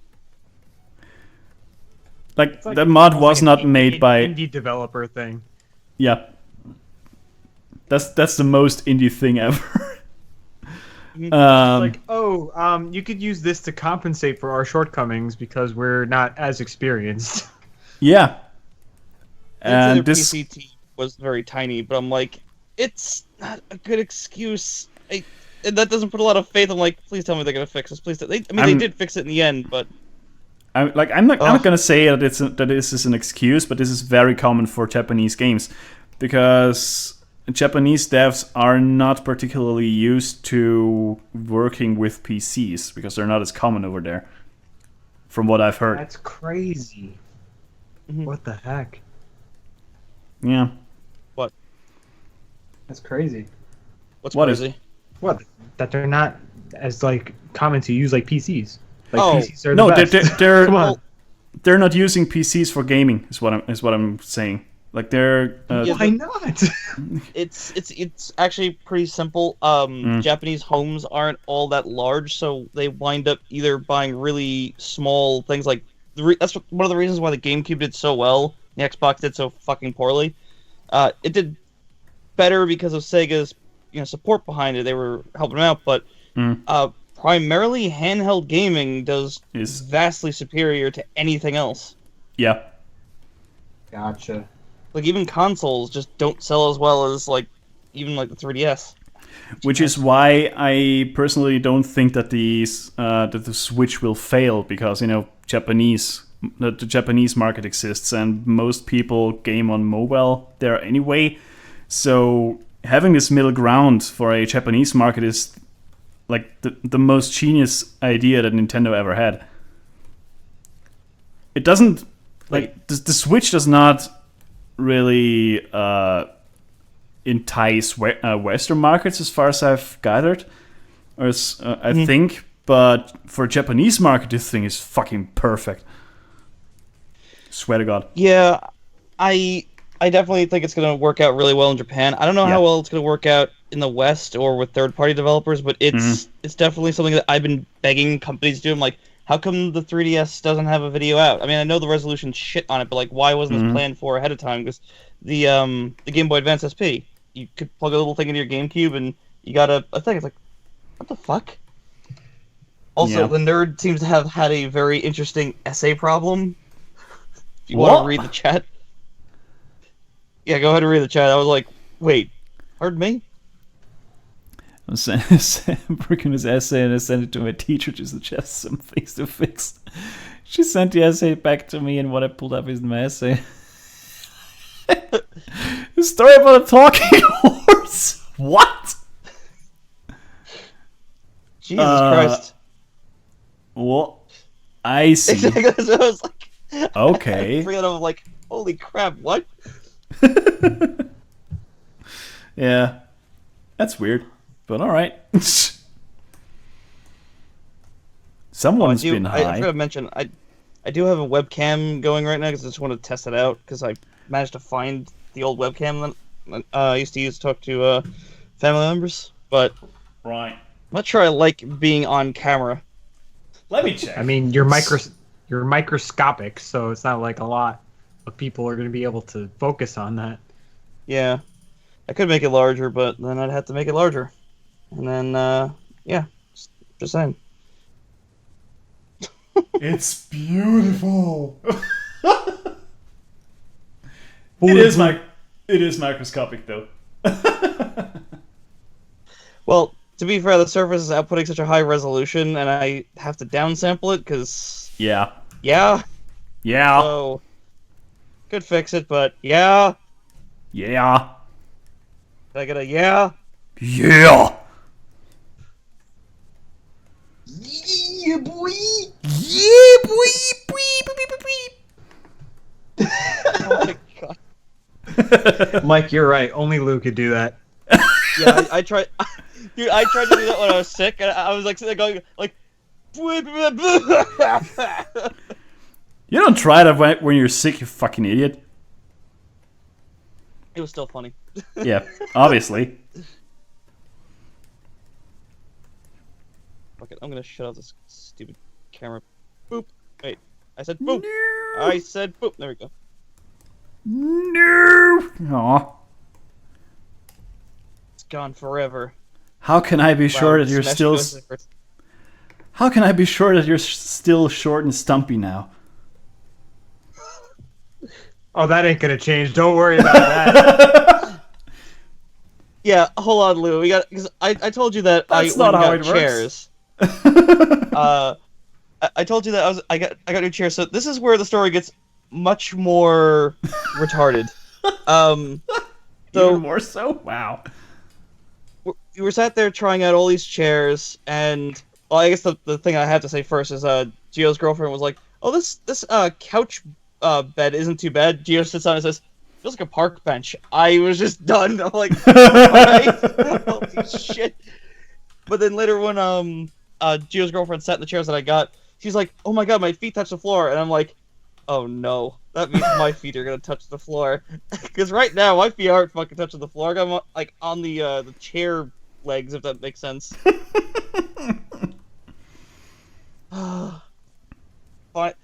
Like the mod was not made by indie developer thing. Yeah. That's the most indie thing ever. Like, you could use this to compensate for our shortcomings because we're not as experienced. Yeah. And this PC team was very tiny, but I'm like, it's not a good excuse. And that doesn't put a lot of faith. I'm like, please tell me they're gonna fix this. Please, they did fix it in the end, but I'm not gonna say that this is an excuse, but this is very common for Japanese games, because Japanese devs are not particularly used to working with PCs, because they're not as common over there, from what I've heard. That's crazy. What the heck? Yeah. What? That's crazy. What's crazy? What? That they're not as common to use like PCs. Like PCs are the best. They're Come on. They're not using PCs for gaming. Is what I'm saying. Like they're. Why not? It's actually pretty simple. Japanese homes aren't all that large, so they wind up either buying really small things. Like that's one of the reasons why the GameCube did so well. The Xbox did so fucking poorly. It did better because of Sega's support behind it. They were helping them out, but primarily handheld gaming is vastly superior to anything else. Yeah. Gotcha. Like even consoles just don't sell as well as even the 3DS. Which is why I personally don't think that the Switch will fail, because the Japanese market exists and most people game on mobile there anyway. So having this middle ground for a Japanese market is like the most genius idea that Nintendo ever had. It doesn't the Switch does not really entice Western markets, as far as I've gathered, or as I think. But for Japanese market, this thing is fucking perfect. Swear to God. Yeah, I definitely think it's going to work out really well in Japan. I don't know how well it's going to work out in the West or with third-party developers, but it's definitely something that I've been begging companies to do. I'm like, how come the 3DS doesn't have a video out? I mean, I know the resolution shit on it, but like, why wasn't this planned for ahead of time? Because the Game Boy Advance SP, you could plug a little thing into your GameCube, and you got a thing. It's like, what the fuck? Also, the nerd seems to have had a very interesting essay problem. If you want to read the chat. Yeah, go ahead and read the chat. I was like, wait, pardon me? I'm working his essay and I sent it to my teacher to suggest some things to fix. She sent the essay back to me, and what I pulled up is my essay. The story about a talking horse. What? Jesus Christ. What? I see. Exactly. So I was like, okay. I forgot. I was like, holy crap, what? Yeah. That's weird. But alright. Someone's been high. I forgot to mention, I do have a webcam going right now because I just want to test it out, because I managed to find the old webcam that I used to use to talk to family members, but right. I'm not sure I like being on camera. Let me check. I mean, you're microscopic, so it's not like a lot of people are going to be able to focus on that. Yeah. I could make it larger, but then I'd have to make it larger. And then, yeah, just saying. It's beautiful. It is microscopic, though. Well, to be fair, the Surface is outputting such a high resolution, and I have to downsample it, because... Yeah. Yeah? Yeah. So, could fix it, but yeah. Yeah. Did I get a yeah? Yeah. Yeah, boy! Yeah, boy! Beep, beep, beep, beep. Oh my god. Mike, you're right. Only Lou could do that. Yeah, I tried... Dude, I tried to do that when I was sick, and I was like sitting there going, like... You don't try that when you're sick, you fucking idiot. It was still funny. Yeah, obviously. Fuck it, I'm gonna shut off this stupid camera. Boop. Wait, I said boop. No. I said boop. There we go. No. Aw. It's gone forever. How can I be sure that you're still... How can I be sure that you're still short and stumpy now? Oh, that ain't gonna change. Don't worry about that. Yeah, hold on, Lou. We got, because I told you that That's not how it chairs. I told you that I got new chairs. So this is where the story gets much more retarded. So even more so. Wow. We were sat there trying out all these chairs, and well, I guess the thing I have to say first is Gio's girlfriend was like, "Oh, this couch bed isn't too bad." Gio sits down and says, "Feels like a park bench." I was just done. I'm like, holy shit. But then later when Gio's girlfriend sat in the chairs that I got, she's like, "Oh my god, my feet touch the floor," and I'm like, "Oh no, that means my feet are gonna touch the floor." Because right now my feet aren't fucking touching the floor. I'm like on the chair legs, if that makes sense. But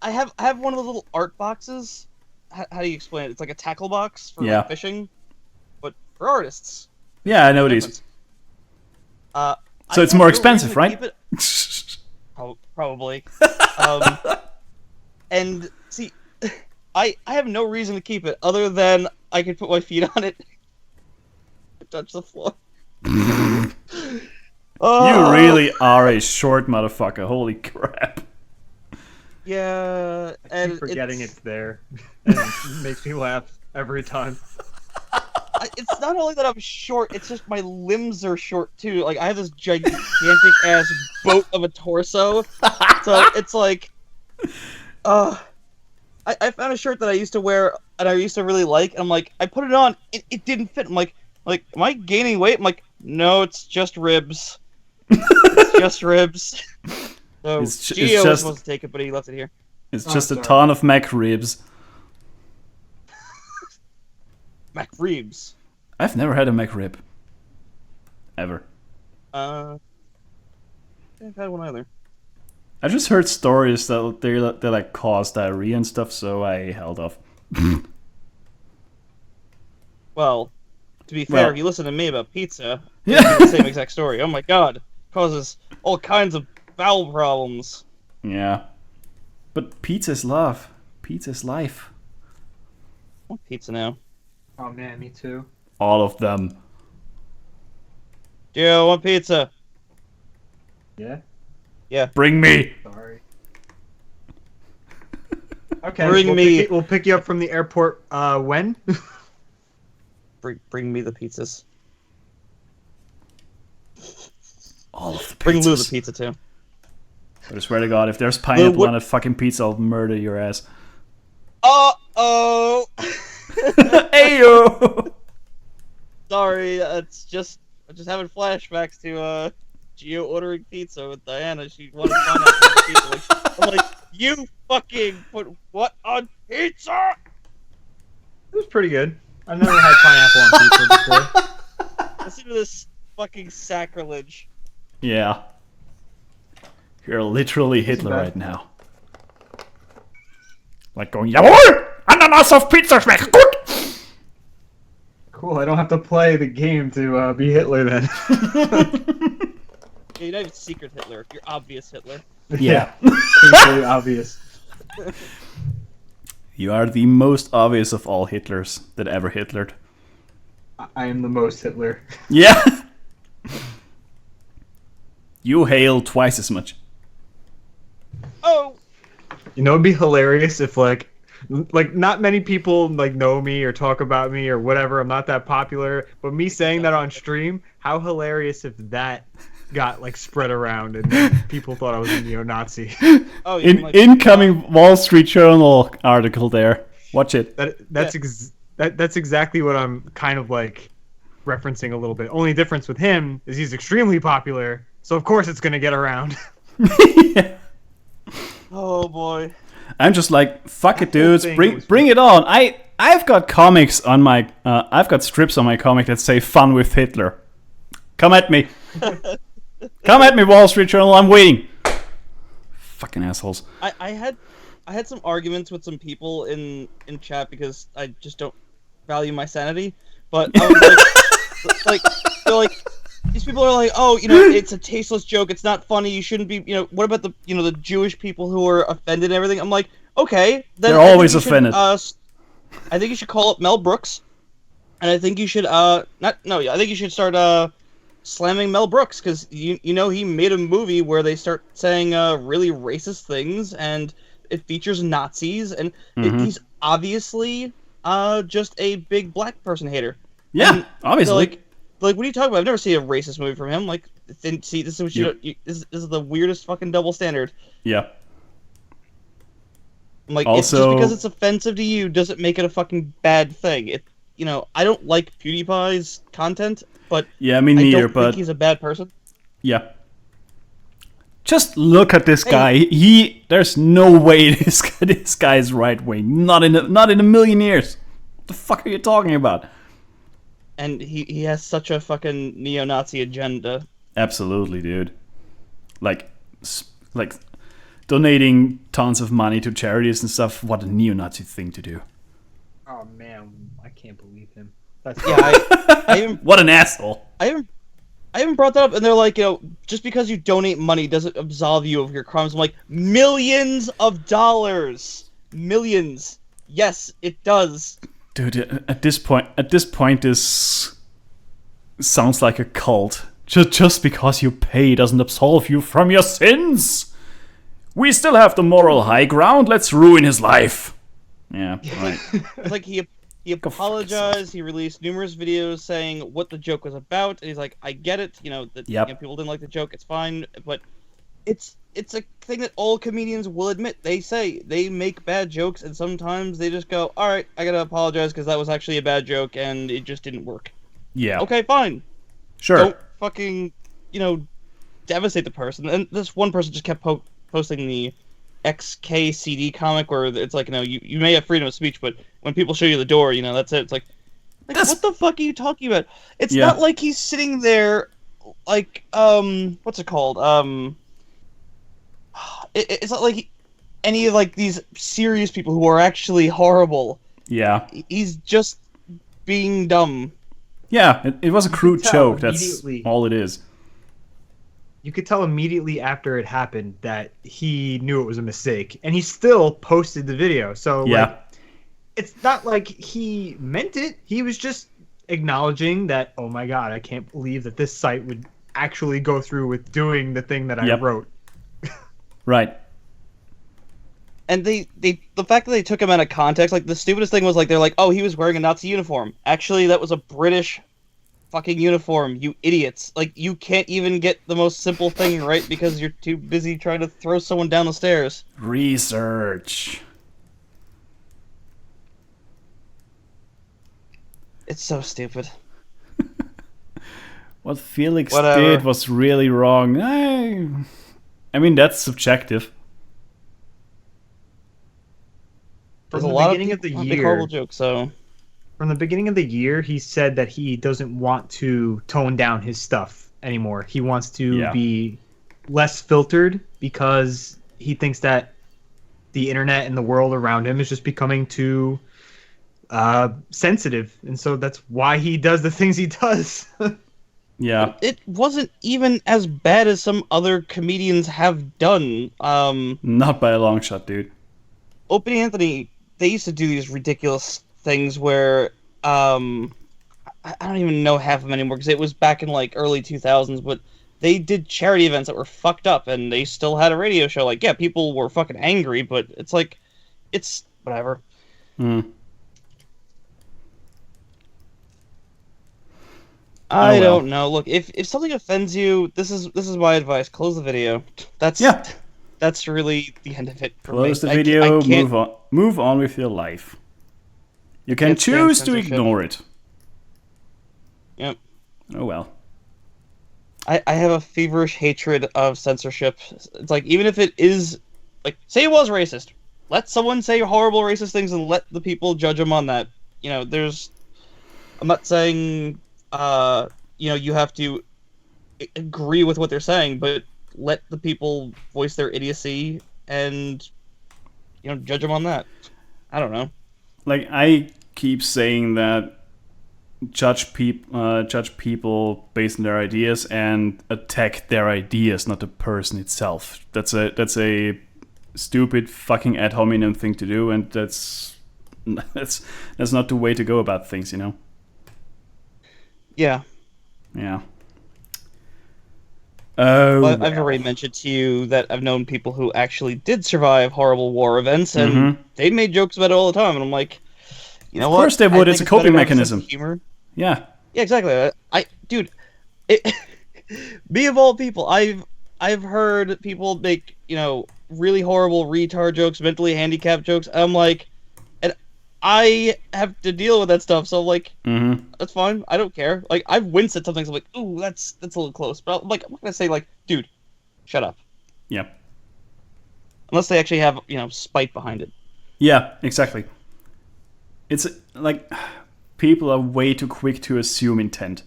I have one of those little art boxes. How do you explain it? It's like a tackle box for like, fishing, but for artists. Yeah, I know it is. So it's more expensive, right? Probably. And see, I have no reason to keep it other than I could put my feet on it and touch the floor. You really are a short motherfucker. Holy crap. Yeah, I keep forgetting it's there. And it makes me laugh every time. It's not only that I'm short, it's just my limbs are short too. Like, I have this gigantic ass boat of a torso. So it's like... I found a shirt that I used to wear and I used to really like. And I'm like, I put it on, it didn't fit. I'm like, am I gaining weight? I'm like, no, it's just ribs. It's just ribs. So Gio was supposed to take it, but he left it here. It's just a ton of mac ribs. Mac ribs. I've never had a mac rib. Ever. I haven't had one either. I just heard stories that they like cause diarrhea and stuff, so I held off. Well, to be fair, if you listen to me about pizza, it's the same exact story. Oh my god, causes all kinds of bowel problems. Yeah, but pizza's love. Pizza's life. I want pizza now. Oh man, me too. All of them. Gio, I want pizza. Yeah. Yeah. Bring me. Sorry. Okay. Bring me. We'll pick you up from the airport. When? Bring me the pizzas. All of the pizzas. Bring Lou the pizza too. I swear to God, if there's pineapple on a fucking pizza, I'll murder your ass. Uh-oh! Ayo! Sorry, I'm just having flashbacks to Gio ordering pizza with Diana. She wanted pineapple on the pizza. I'm like, you fucking put what on pizza? It was pretty good. I've never had pineapple on pizza before. Listen to this fucking sacrilege. Yeah. You're literally Hitler right now. Like going, jawohl! Ananas auf Pizza schmeckt gut! Cool, I don't have to play the game to be Hitler then. Yeah, you're not even secret Hitler. You're obvious Hitler. Yeah. Very obvious. You are the most obvious of all Hitlers that ever Hitlered. I am the most Hitler. Yeah! You hail twice as much. Oh! You know, it'd be hilarious if like not many people like know me or talk about me or whatever. I'm not that popular, but me saying that on stream, how hilarious if that got like spread around and then people thought I was a neo-Nazi. Oh, incoming Wall Street Journal article there. Watch it. That's exactly what I'm kind of like referencing a little bit. Only difference with him is he's extremely popular, so of course it's gonna get around. Yeah. Oh boy. I'm just like, fuck it, dudes. Bring it on. I've got comics on my I've got strips on my comic that say "Fun with Hitler." Come at me. Come at me, Wall Street Journal. I'm waiting. Fucking assholes. I had some arguments with some people in chat because I just don't value my sanity. But I was like these people are like, oh, it's a tasteless joke. It's not funny. You shouldn't be, what about the, the Jewish people who are offended and everything? I'm like, okay. Then they're always offended. I think you should call up Mel Brooks. And I think you should, I think you should start, slamming Mel Brooks. Because, he made a movie where they start saying, really racist things. And it features Nazis. And he's obviously, just a big black person hater. Yeah, and obviously. Like, what are you talking about? I've never seen a racist movie from him. Like, see, this is what this is the weirdest fucking double standard. Yeah. I'm like, just because it's offensive to you doesn't make it a fucking bad thing. I don't like PewDiePie's content, but yeah, me neither. I don't think he's a bad person. Yeah. Just look at this guy. There's no way this guy is right wing. Not in a million years. What the fuck are you talking about? And he has such a fucking neo-Nazi agenda. Absolutely, dude. Like donating tons of money to charities and stuff. What a neo-Nazi thing to do. Oh man, I can't believe him. What an asshole. I even brought that up, and they're like, just because you donate money doesn't absolve you of your crimes. I'm like, millions of dollars, millions. Yes, it does. Dude, at this point, this sounds like a cult. Just because you pay doesn't absolve you from your sins. We still have the moral high ground. Let's ruin his life. Yeah, right. It's like he apologized. He released numerous videos saying what the joke was about. And he's like, I get it. That people didn't like the joke. It's fine. But it's a thing that all comedians will admit. They say they make bad jokes, and sometimes they just go, "All right, I gotta apologize because that was actually a bad joke and it just didn't work." Yeah. Okay, fine. Sure. Don't fucking, devastate the person. And this one person just kept posting the XKCD comic where it's like, you may have freedom of speech, but when people show you the door, that's it. It's like what the fuck are you talking about? It's not like he's sitting there, like, what's it called? It's not like any of like these serious people who are actually horrible. Yeah. He's just being dumb. Yeah, it was a crude joke. That's all it is. You could tell immediately after it happened that he knew it was a mistake, and he still posted the video. So like, it's not like he meant it. He was just acknowledging that, oh my god, I can't believe that this site would actually go through with doing the thing that I wrote. Right. And the fact that they took him out of context, like the stupidest thing was like they're like, oh, he was wearing a Nazi uniform. Actually, that was a British fucking uniform, you idiots. Like, you can't even get the most simple thing right because you're too busy trying to throw someone down the stairs. Research. It's so stupid. What Felix did was really wrong. I mean, that's subjective. There's a lot of people who make horrible jokes, so... From the beginning of the year, he said that he doesn't want to tone down his stuff anymore. He wants to be less filtered because he thinks that the internet and the world around him is just becoming too sensitive. And so that's why he does the things he does. Yeah. It wasn't even as bad as some other comedians have done. Not by a long shot, dude. Opie and Anthony, they used to do these ridiculous things where I don't even know half of them anymore because it was back in like early 2000s, but they did charity events that were fucked up and they still had a radio show. Like, yeah, people were fucking angry, but it's like, it's whatever. I don't know. Look, if something offends you, this is my advice. Close the video. That's really the end of it for me. Close the video, move on with your life. You can choose to ignore it. Yep. Oh well. I have a feverish hatred of censorship. It's like, even if it is, like, say it was racist, let someone say horrible racist things and let the people judge them on that. I'm not saying, you have to agree with what they're saying, but let the people voice their idiocy and, judge them on that. I don't know. Like, I keep saying that judge people based on their ideas and attack their ideas, not the person itself. That's a stupid fucking ad hominem thing to do, and that's not the way to go about things, Yeah. Yeah. I've already mentioned to you that I've known people who actually did survive horrible war events, and they made jokes about it all the time. And I'm like, what? Of course they would. It's a coping mechanism. Humor. Yeah. Yeah, exactly. Me of all people, I've heard people make really horrible retard jokes, mentally handicapped jokes. And I'm like, and I have to deal with that stuff. So I'm like, that's fine. I don't care. Like, I've winced at something. So I'm like, ooh, that's a little close. But I'm not gonna say like, dude, shut up. Yeah. Unless they actually have spite behind it. Yeah, exactly. It's like people are way too quick to assume intent,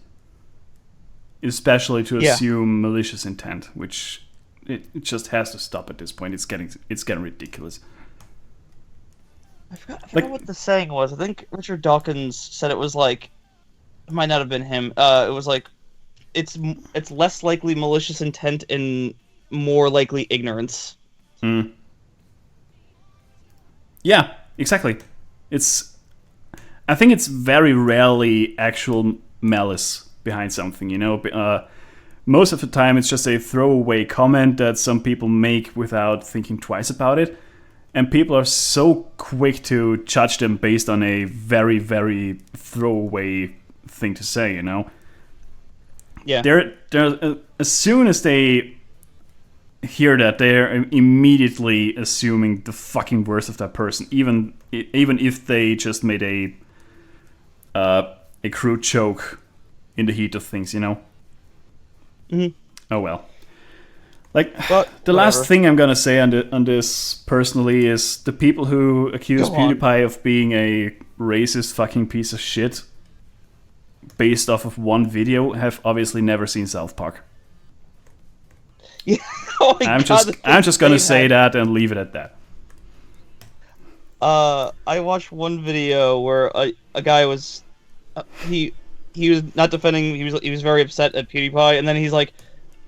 especially to assume malicious intent, which it just has to stop at this point. It's getting ridiculous. I forgot what the saying was. I think Richard Dawkins said it was like, it might not have been him. It was like, it's less likely malicious intent and more likely ignorance. Yeah, exactly. I think it's very rarely actual malice behind something, Most of the time it's just a throwaway comment that some people make without thinking twice about it. And people are so quick to judge them based on a very, very throwaway thing to say, Yeah. They're as soon as they hear that, they're immediately assuming the fucking worst of that person, even if they just made a crude joke in the heat of things, you know? Mm-hmm. Oh well. Like, the last thing I'm gonna say on this personally is the people who accuse PewDiePie of being a racist fucking piece of shit based off of one video have obviously never seen South Park. Yeah. Oh I'm just gonna say that and leave it at that. I watched one video where a guy was he was not defending. He was very upset at PewDiePie, and then he's like,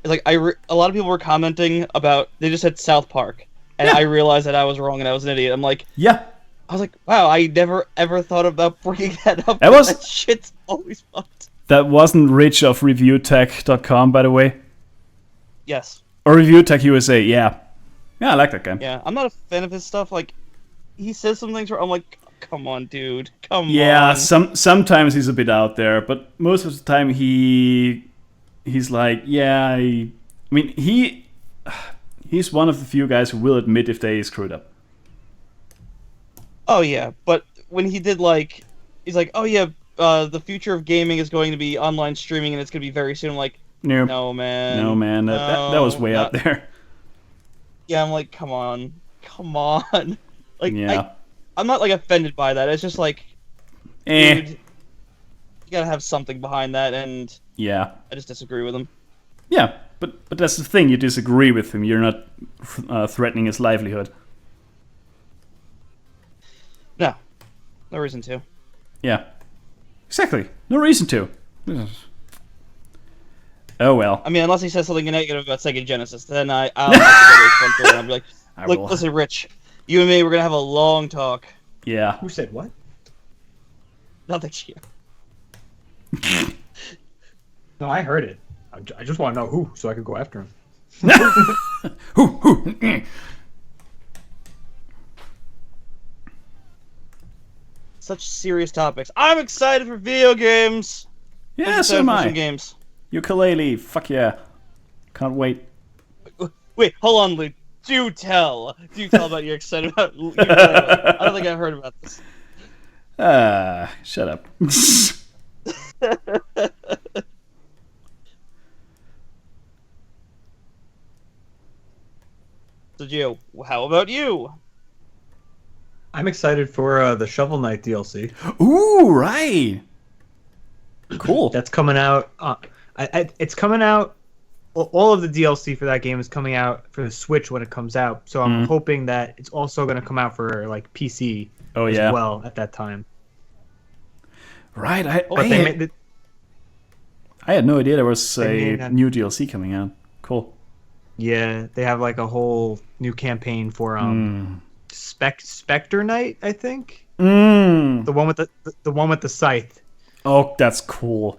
a lot of people were commenting about, they just said South Park, and I realized that I was wrong and I was an idiot. I'm like, yeah. I was like, wow, I never ever thought about bringing that up. That shit's always fucked. That wasn't Rich of ReviewTech.com, by the way. Yes. Or ReviewTech USA, yeah. Yeah, I like that guy. Yeah, I'm not a fan of his stuff. Like, he says some things where I'm like, come on, dude, come on. Yeah, sometimes he's a bit out there, but most of the time he's like, yeah, I mean, he's one of the few guys who will admit if they screwed up. Oh yeah, but when he did, like, he's like, oh yeah, the future of gaming is going to be online streaming and it's going to be very soon. I'm like, nope. No, man. No, man, that was way out there. Yeah, I'm like, come on. Like, yeah. I'm not, like, offended by that. It's just like, dude, you gotta have something behind that, and yeah, I just disagree with him. Yeah, but that's the thing. You disagree with him. You're not threatening his livelihood. No reason to. Yeah, exactly. No reason to. Oh well. I mean, unless he says something negative about Sega Genesis, then I'll have to go to his front door and I'll be like, look, listen, Rich, you and me, we're gonna have a long talk. Yeah. Who said what? Nothing to you. No, I heard it. I just want to know who, so I can go after him. Who? Such serious topics. I'm excited for video games. Yeah, so am I. Games. Ukulele, fuck yeah. Can't wait. Wait, hold on, Luke. Do tell about you're excited about ukulele. I don't think I've heard about this. Shut up. So, Gio, how about you? I'm excited for the Shovel Knight DLC. Ooh, right. Cool. That's coming out. It's coming out. All of the DLC for that game is coming out for the Switch when it comes out. So I'm hoping that it's also going to come out for like PC as well at that time. Right. I had no idea there was a new DLC coming out. Cool. Yeah, they have like a whole new campaign for Spectre Knight, I think. The one with the scythe. Oh, that's cool.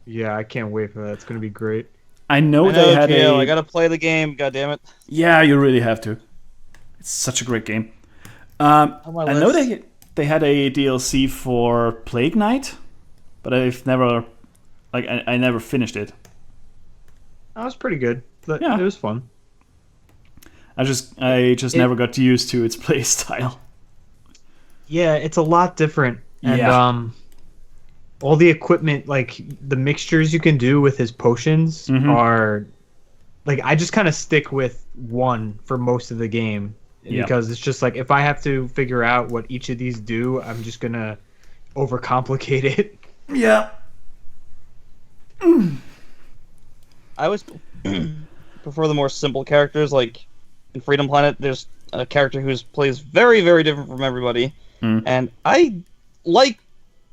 Yeah, I can't wait for that. It's gonna be great. I know they had I gotta play the game. God damn it. Yeah, you really have to. It's such a great game. I know they had a DLC for Plague Knight, but I've never, I never finished it. That was pretty good. But yeah, it was fun. I just never got used to its play style. Yeah, it's a lot different, and all the equipment, like the mixtures you can do with his potions, are like I just kind of stick with one for most of the game because it's just like if I have to figure out what each of these do, I'm just gonna overcomplicate it. Yeah. I was prefer the more simple characters. Like in Freedom Planet, there's a character who plays very, very different from everybody, and I like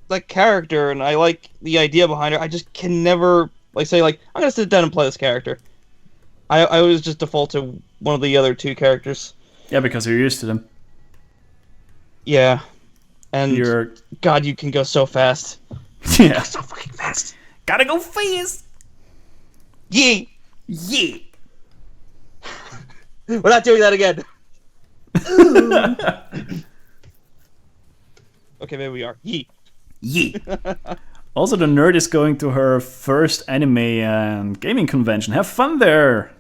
that character and I like the idea behind her. I just can never say I'm gonna sit down and play this character. I always just default to one of the other two characters. Yeah, because you're used to them. Yeah, and God, you can go so fast. Yeah, so fucking fast. Gotta go fast. Yeah. We're not doing that again. Okay, maybe we are. Yeah. Also, the nerd is going to her first anime and gaming convention. Have fun there.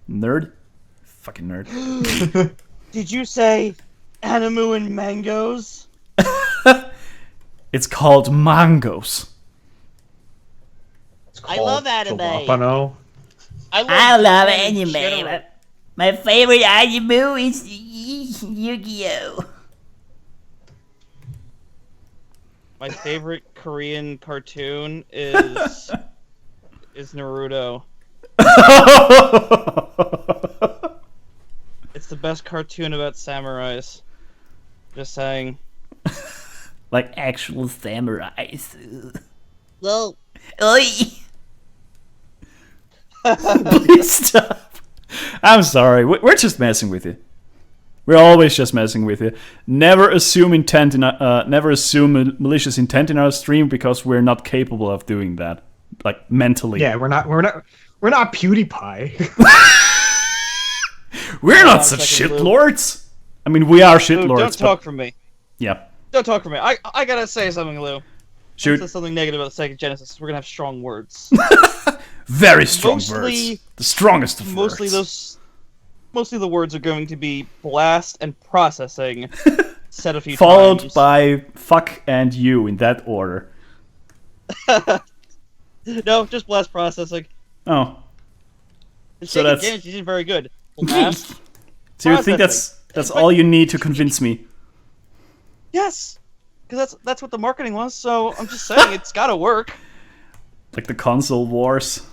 Nerd? Fucking nerd. Did you say Animu and mangoes? It's called mangoes. It's I love anime. Jalapeno. I love anime. My favorite anime is Yu-Gi-Oh! My favorite Korean cartoon is Naruto. It's the best cartoon about samurais. Just saying. Like actual samurais. Well, Oi! Please stop. I'm sorry. We're just messing with you. We're always just messing with you. Never assume malicious intent in our stream because we're not capable of doing that, like mentally. Yeah, we're not PewDiePie. We're not such shitlords. I mean, we are shitlords. Don't talk for me. Yeah. Don't talk for me. I gotta say something, Lou. Shoot. Say something negative about Sega Genesis. We're gonna have strong words. Very strong words. The strongest of words. Mostly the words are going to be blast and processing, said a few Followed times. by fuck and you in that order. No, just blast processing. Oh. So that's games, you did very good. Blast. So you think that's all you need to convince me? Yes, because that's what the marketing was. So I'm just saying it's gotta work. Like the console wars.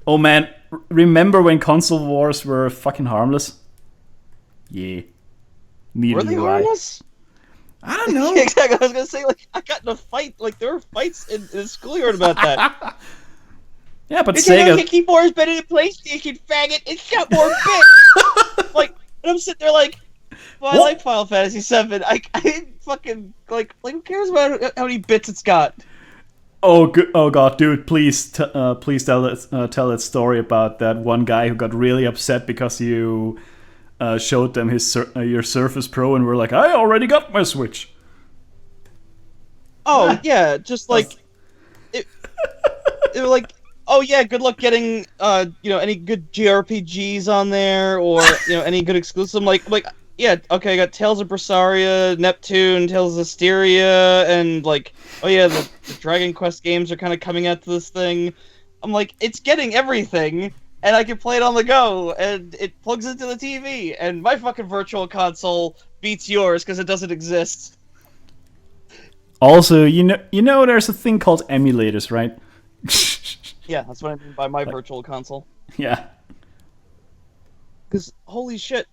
Oh man, remember when console wars were fucking harmless? Yeah. Neither Were they do harmless? I don't know. Exactly. I was gonna say, like, I got in a fight. Like, there were fights in the schoolyard about that. Yeah, but Nintendo Sega. 64 is better than PlayStation, faggot. It's got more bits. Like, and I'm sitting there like, well, I like Final Fantasy 7. I didn't fucking like who cares about how many bits it's got? Oh god, dude! Please tell that story about that one guy who got really upset because you showed them your Surface Pro and were like, "I already got my Switch." Oh yeah, just like it was like, oh yeah, good luck getting any good JRPGs on there or any good exclusive. I'm like yeah, okay, I got Tales of Berseria, Neptune, Tales of Asteria, and like, oh yeah, the Dragon Quest games are kind of coming out to this thing. I'm like, it's getting everything, and I can play it on the go, and it plugs into the TV, and my fucking virtual console beats yours because it doesn't exist. Also, you know, there's a thing called emulators, right? Yeah, that's what I mean by my virtual console. Yeah. Because holy shit,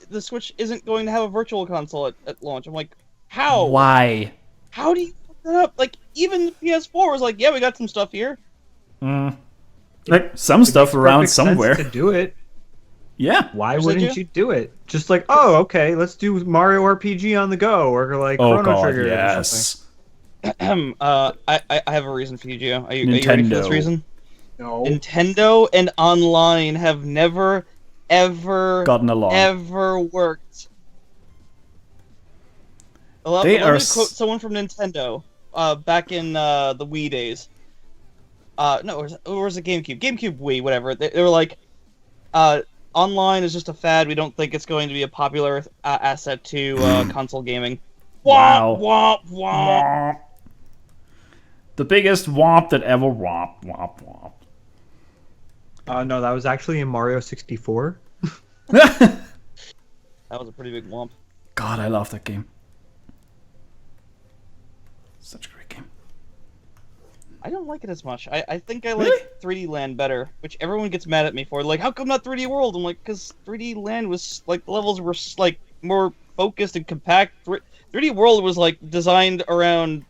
the Switch isn't going to have a virtual console at launch. I'm like, how? Why? How do you fuck that up? Like, even the PS4 was like, yeah, we got some stuff here. Like, some stuff around somewhere. To do it. Yeah. Why wouldn't you do it? Just like, oh, okay, let's do Mario RPG on the go, or like Chrono Trigger. Yes. I have a reason for you, Gio. Are you ready for this reason? No. Nintendo and online have never, ever gotten along. Ever worked. Let me quote someone from Nintendo. Back in the Wii days. No, or was it GameCube? GameCube, Wii, whatever. They were like, online is just a fad. We don't think it's going to be a popular asset to console gaming. Wow. Womp, womp, womp. The biggest womp that ever womp, womp, womp. No, that was actually in Mario 64. That was a pretty big womp. God, I love that game. Such a great game. I don't like it as much. I think I like 3D Land better, which everyone gets mad at me for. Like, how come not 3D World? I'm like, because 3D Land was, like, the levels were, like, more focused and compact. 3D World was, like, designed around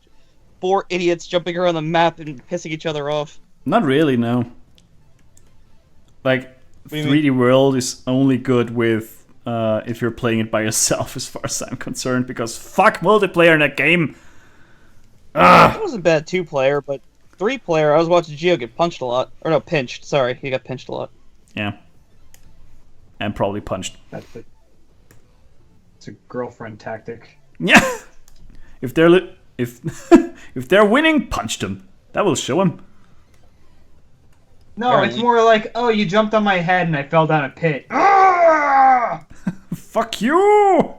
4 idiots jumping around the map and pissing each other off. Not really, no. Like, 3D World is only good with if you're playing it by yourself, as far as I'm concerned, because fuck multiplayer in that game. It wasn't bad 2-player, but 3-player, I was watching Gio get punched a lot. Or no, pinched. Sorry, he got pinched a lot. Yeah. And probably punched. It's a girlfriend tactic. Yeah. If they're if they're winning, punch them. That will show them. No, it's more like, oh, you jumped on my head and I fell down a pit. Ah! Fuck you!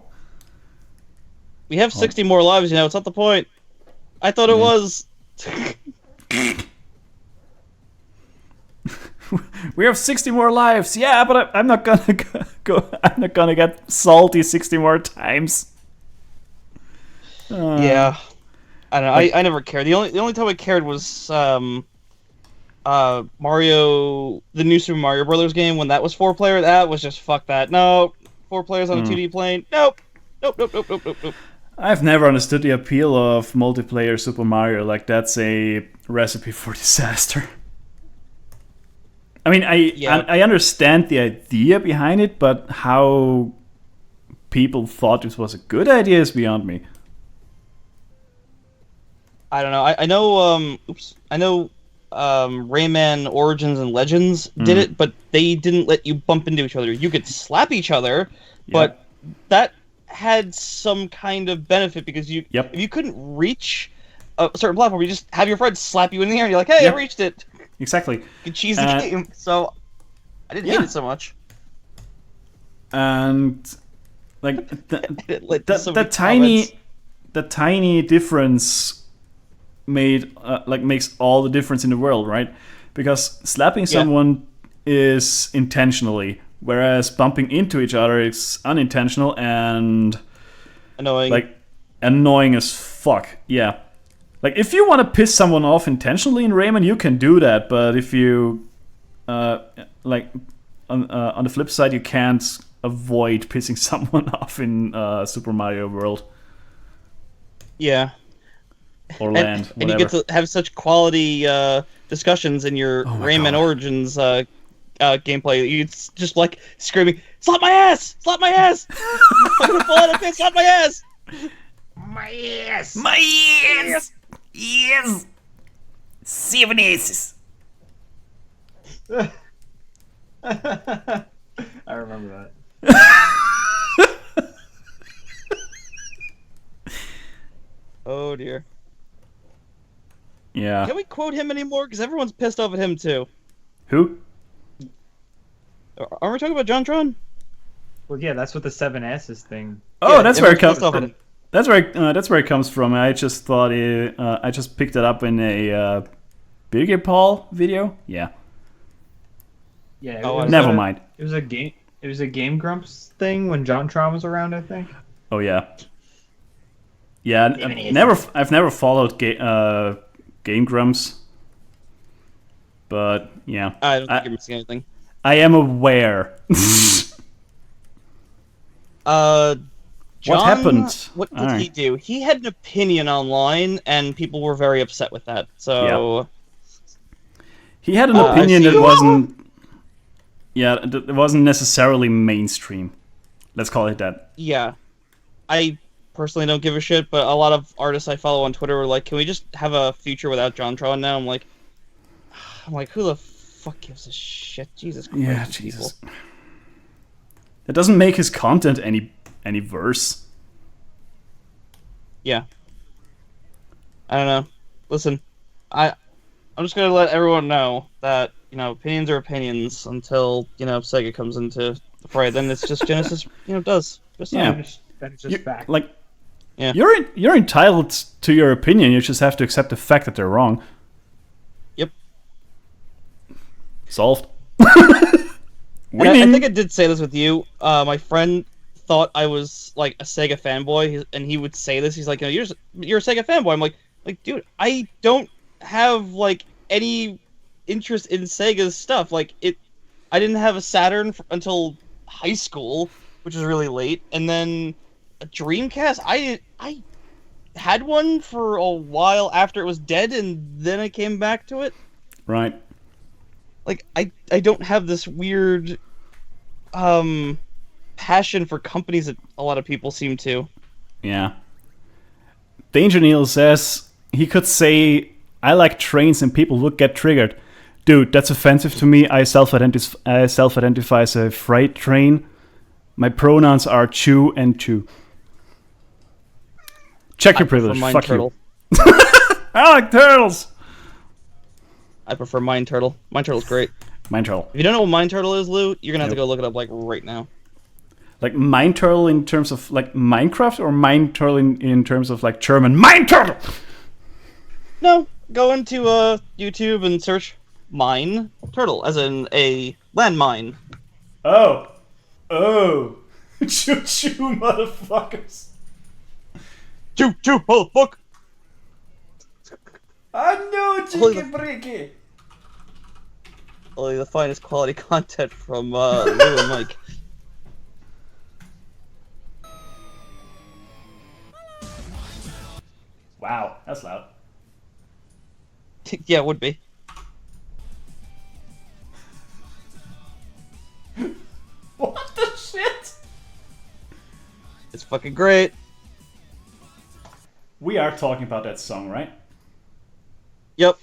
We have 60 more lives, it's not the point. I thought it was. We have 60 more lives. Yeah, but I'm not gonna go. I'm not gonna get salty 60 more times. Yeah, I don't know. I never cared. The only time I cared was Mario, the new Super Mario Brothers game when that was 4-player. That was just fuck that. No, 4 players on a 2D plane. Nope. I've never understood the appeal of multiplayer Super Mario. Like, that's a recipe for disaster. I mean, I understand the idea behind it, but how people thought this was a good idea is beyond me. I don't know. I know Rayman Origins and Legends did it, but they didn't let you bump into each other. You could slap each other, but that had some kind of benefit because if you couldn't reach a certain platform, you just have your friend slap you in the air and you're like, hey, I reached it. Exactly. You can cheese the game. So I didn't hate it so much. And like the tiny difference makes all the difference in the world, right? Because slapping someone is intentionally, whereas bumping into each other is unintentional and annoying. Like annoying as fuck. Yeah. Like if you want to piss someone off intentionally in Rayman, you can do that. But if you on the flip side, you can't avoid pissing someone off in Super Mario World. Yeah. Or Land, whatever. And you get to have such quality discussions in your Rayman Origins gameplay. You just like screaming, "Slap my ass! Slap my ass! I'm gonna fall out of pit! Slap my ass! My ass! My ass! Yes! 7 aces!" I remember that. Oh dear. Yeah. Can we quote him anymore? Because everyone's pissed off at him too. Who? Are we talking about JonTron? Well, yeah, that's what the 7 S's thing. Oh, that's where it comes from. That's where it comes from. I just thought I just picked it up in a Birger Paul video. Yeah. Yeah. Never mind. It was a game. It was a Game Grumps thing when JonTron was around, I think. Oh yeah. Yeah, I've never followed Game Grumps, but yeah. I don't think you're missing anything. I am aware. John, what happened? What did he do? He had an opinion online, and people were very upset with that. So he had an opinion that wasn't. Yeah, it wasn't necessarily mainstream. Let's call it that. Yeah, I personally don't give a shit, but a lot of artists I follow on Twitter were like, "Can we just have a future without JonTron now?" I'm like, who the fuck gives a shit? Jesus Christ. Yeah, Jesus. People. That doesn't make his content any worse. Yeah. I don't know. Listen, I'm just gonna let everyone know that opinions are opinions until Sega comes into the fray. Then it's just Genesis. Does just that's just fact. Like, yeah, you're entitled to your opinion. You just have to accept the fact that they're wrong. Yep. Solved. I think I did say this with you. My friend thought I was like a Sega fanboy, and he would say this. He's like, you're a Sega fanboy. I'm like, dude, I don't have like any interest in Sega's stuff. Like I didn't have a Saturn until high school, which was really late, and then a Dreamcast. I had one for a while after it was dead, and then I came back to it. Right. Like I don't have this weird passion for companies that a lot of people seem to. Yeah. Danger Neil says he could say I like trains and people would get triggered. Dude, that's offensive to me. I self-identify as a freight train. My pronouns are chew and chew. Check your privilege. Fuck turtle. you. I like turtles. I prefer Mine Turtle. Mine Turtle's great. Mine Turtle. If you don't know what Mine Turtle is, Lou, you're gonna have to go look it up like right now. Like Mine Turtle in terms of like Minecraft, or Mine Turtle in terms of like German Mine Turtle? No, go into YouTube and search Mine Turtle, as in a landmine. Oh. Choo choo, motherfuckers. Choo choo, motherfucker. I know, chicken breaky. Only the finest quality content from Lou and Mike. Wow, that's loud. Yeah, it would be. What the shit? It's fucking great. We are talking about that song, right? Yep.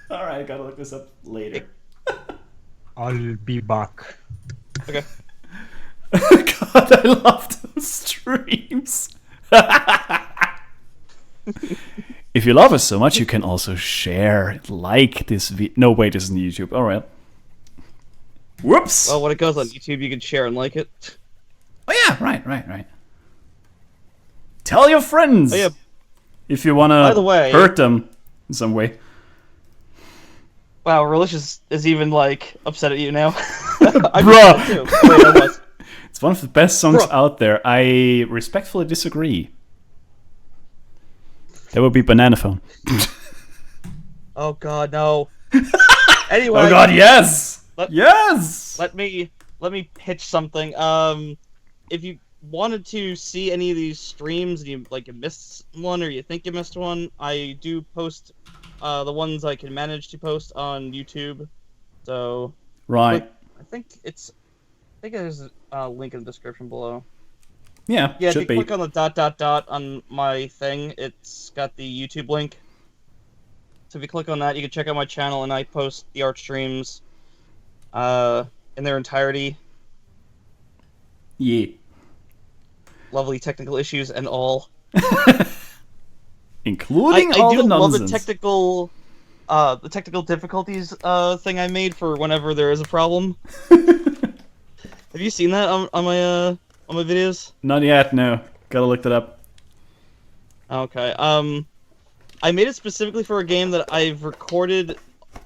Alright, gotta look this up later. I'll be back. Okay. God, I love those streams. If you love us so much, you can also share, like this video. No, wait, this isn't YouTube. Alright. Whoops! Well, when it goes on YouTube, you can share and like it. Oh yeah, right. Tell your friends! Oh, yeah. If you wanna By the way, hurt them in some way. Wow, Relicious is even, like, upset at you now. Bruh! Too. Wait, I was. It's one of the best songs Bruh. out there. I respectfully disagree. That would be Banana Phone. Oh god, no. Anyway. Oh god, yes! Let me pitch something. If you wanted to see any of these streams and you missed one or you think you missed one, I do post the ones I can manage to post on YouTube. So Right. I think there's a link in the description below. Yeah, Yeah, if should you be. click on the ... on my thing, it's got the YouTube link. So if you click on that, you can check out my channel, and I post the art streams in their entirety. Yeah. Lovely technical issues and all. Including I all do the love nonsense. the technical difficulties thing I made for whenever there is a problem. Have you seen that on my videos? Not yet, no. Gotta look that up. Okay. I made it specifically for a game that I've recorded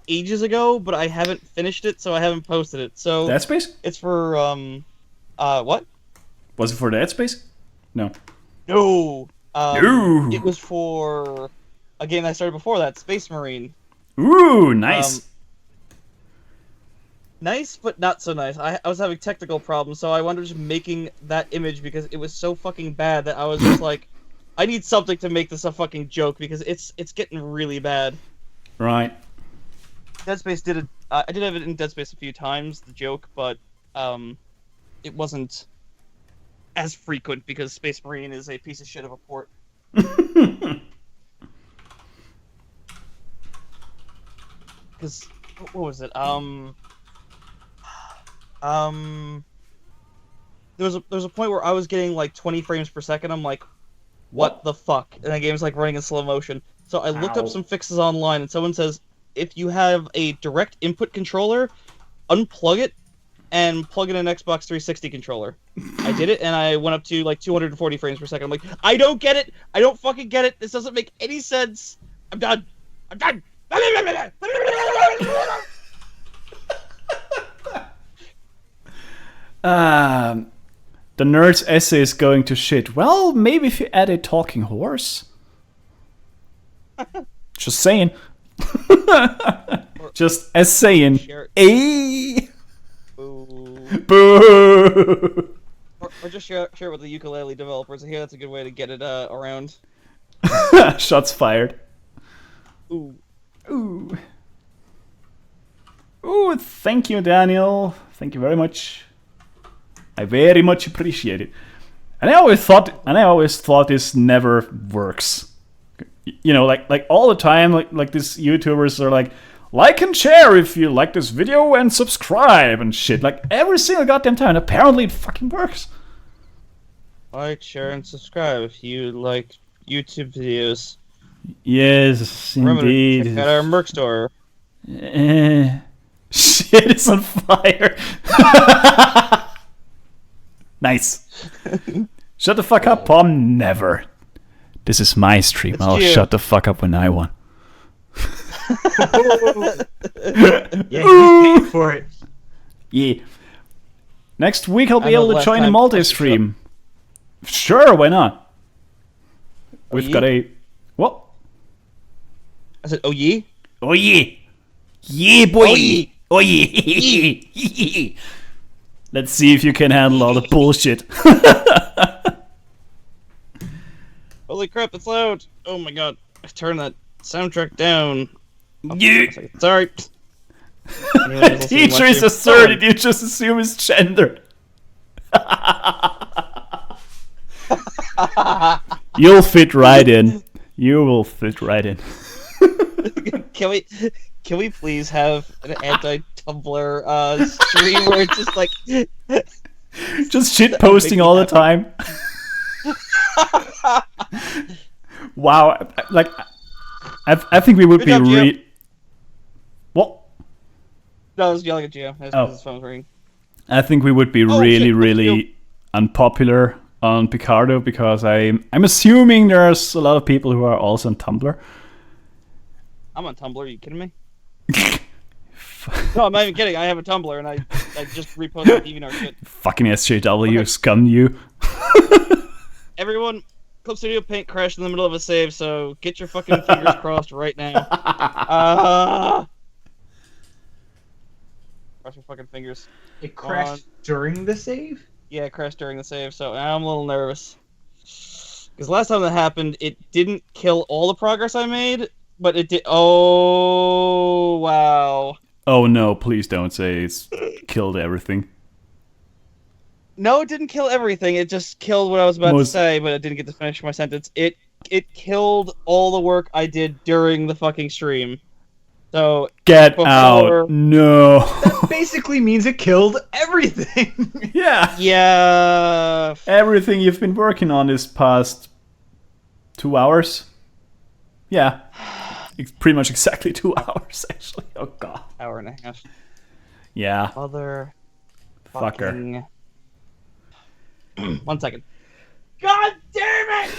ages ago, but I haven't finished it, so I haven't posted it. So Dead Space? it's for what? Was it for Dead Space? No. No. No. It was for a game I started before that, Space Marine. Ooh, nice. Nice, but not so nice. I was having technical problems, so I wound up just making that image because it was so fucking bad that I was just like, I need something to make this a fucking joke because it's getting really bad. Right. Dead Space did it. I did have it in Dead Space a few times, the joke, but it wasn't as frequent because Space Marine is a piece of shit of a port. Because what was it? There was a point where I was getting like 20 frames per second. I'm like, what the fuck? And the game's like running in slow motion. So I looked up some fixes online, and someone says if you have a direct input controller, unplug it and plug in an Xbox 360 controller. I did it, and I went up to like 240 frames per second. I'm like, I don't get it. I don't fucking get it. This doesn't make any sense. I'm done. I'm done. The nerd's essay is going to shit. Well, maybe if you add a talking horse. Just saying. Just as saying. A. Boo. Boo. Or just share it with the ukulele developers. I hear that's a good way to get it around. Shots fired. Ooh. Ooh. Ooh, thank you, Daniel. Thank you very much. I very much appreciate it. And I always thought this never works. You know, like all the time, like these YouTubers are like and share if you like this video and subscribe and shit. Like every single goddamn time. Apparently it fucking works. Like, share, and subscribe if you like YouTube videos. Yes, indeed. Check out our merch store. Shit is on fire. Nice. Shut the fuck up, Palm. Never. This is my stream. I'll shut the fuck up when I want. Yeah, he's paid for it. Yeah. Next week I'll be able to join a multi-stream. Sure, why not? We've got a... What? I said, oh yeah? Oh yeah. Yeah, boy. Oh yeah. Let's see if you can handle all the bullshit. Holy crap, it's loud. Oh my god. I turned that soundtrack down. Yeah. Sorry. Teacher is asserted, you just assume his gender. You'll fit right in. You will fit right in. Can we please have an anti-Tumblr stream where it's just like just shit posting all the time. Wow, like I think we would be What? No, I was yelling at Gio. His phone was ringing. I think we would be really unpopular on Picardo because I'm assuming there's a lot of people who are also on Tumblr. I'm on Tumblr. Are you kidding me? No, I'm not even kidding. I have a Tumblr and I just reposted DeviantArt shit. Fucking SJW, scum you. Everyone, Clip Studio Paint crashed in the middle of a save, so get your fucking fingers crossed right now. Cross your fucking fingers. It crashed during the save? Yeah, it crashed during the save, so I'm a little nervous. Because last time that happened, it didn't kill all the progress I made, but it did. Oh, wow. Oh no, please don't say it's killed everything. No, it didn't kill everything. It just killed what I was about to say, but I didn't get to finish my sentence. It killed all the work I did during the fucking stream. So get out. No. That basically means it killed everything. Yeah. Yeah. Everything you've been working on this past 2 hours. Yeah. It's pretty much exactly 2 hours, actually. Oh, God. Hour and a half. Yeah. Mother... Fucker. 1 second. God damn it!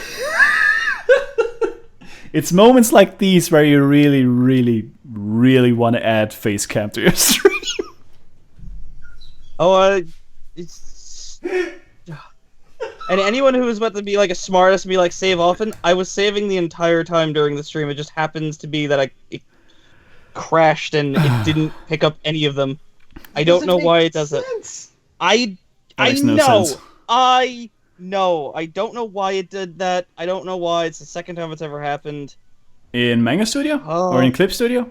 It's moments like these where you really, really, really want to add face cam to your stream. It's... And anyone who was about to be like a smartass and be like save often, I was saving the entire time during the stream. It just happens to be that it crashed and it didn't pick up any of them. I don't know why it does it. I know. I know. I don't know why it did that. I don't know why. It's the second time it's ever happened. In Manga Studio? Or in Clip Studio?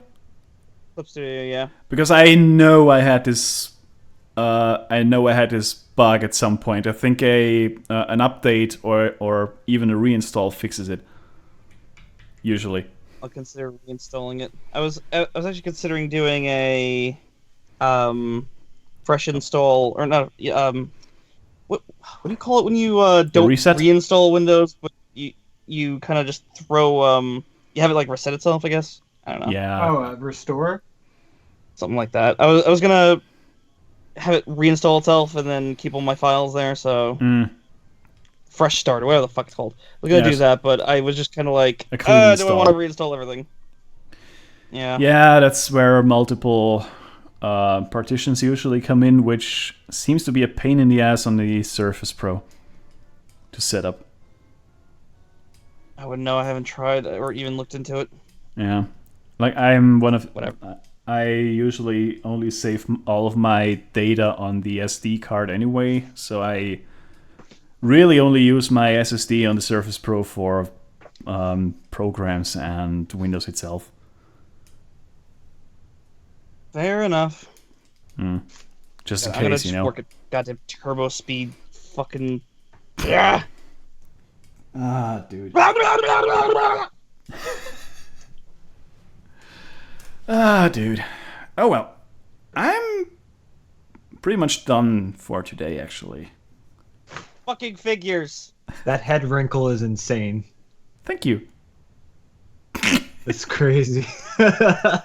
Clip Studio, yeah. Because I know I had this bug at some point. I think an update or even a reinstall fixes it. Usually. I'll consider reinstalling it. I was actually considering doing a fresh install or not what do you call it when you don't reinstall Windows but you kind of just throw you have it like reset itself, I guess. I don't know. Yeah. Restore? Something like that. I was gonna have it reinstall itself and then keep all my files there, so fresh start or whatever the fuck it's called. I was gonna do that, but I was just kind of like, do I want to reinstall everything? Yeah. Yeah, that's where multiple partitions usually come in, which seems to be a pain in the ass on the Surface Pro to set up. I wouldn't know. I haven't tried or even looked into it. Yeah, like I'm one of whatever. I usually only save all of my data on the SD card anyway, so I really only use my SSD on the Surface Pro for programs and Windows itself. Fair enough. Just in case, you know. Work at goddamn turbo speed, fucking. Yeah. Dude. Dude. Oh well. I'm pretty much done for today, actually. Fucking figures. That head wrinkle is insane. Thank you. It's crazy. I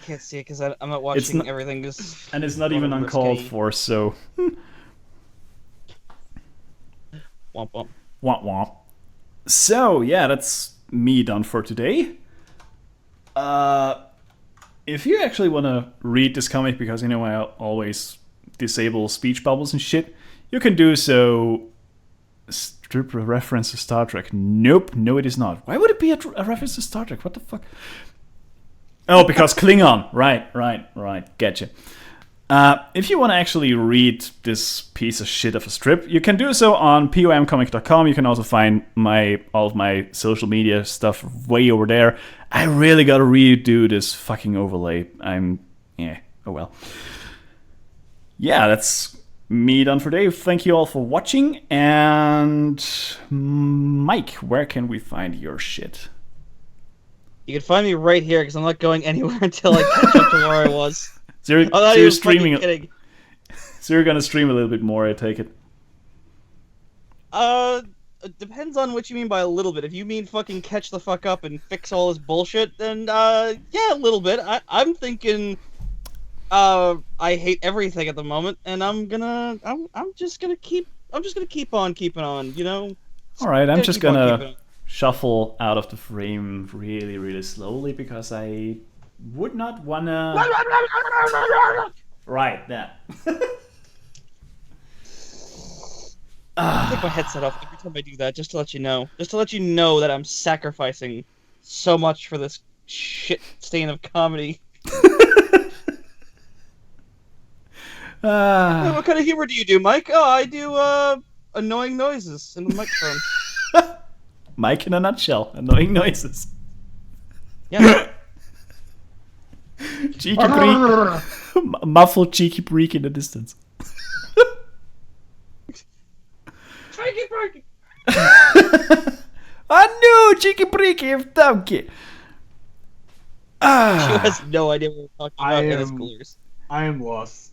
can't see it because I'm not watching everything. And it's not even uncalled for, so... Womp womp. Womp womp. So, yeah, that's me done for today. If you actually want to read this comic, because I always disable speech bubbles and shit, you can do so. Strip reference to Star Trek. Nope, no it is not. Why would it be a reference to Star Trek? What the fuck? Oh, because Klingon. Right. Getcha. If you want to actually read this piece of shit of a strip, you can do so on pomcomic.com. You can also find all of my social media stuff way over there. I really gotta redo this fucking overlay. Oh well. Yeah, that's me done for today. Thank you all for watching. And Mike, where can we find your shit? You can find me right here because I'm not going anywhere until I catch up to where I was. So you're streaming. So you're gonna stream a little bit more, I take it. It depends on what you mean by a little bit. If you mean fucking catch the fuck up and fix all this bullshit, then yeah, a little bit. I'm thinking, I hate everything at the moment, and I'm just gonna keep on keeping on. You know. All right, I'm just gonna shuffle out of the frame really, really slowly because I would not wanna. Right, that. I take my headset off every time I do that, just to let you know. Just to let you know that I'm sacrificing so much for this shit stain of comedy. What kind of humor do you do, Mike? Oh, I do annoying noises in the microphone. Mike in a nutshell. Annoying noises. Yeah. Cheeky break. Muffled cheeky break in the distance. Cheeky break. I knew cheeky break of donkey. She has no idea what we're talking about in his coolers. I am lost.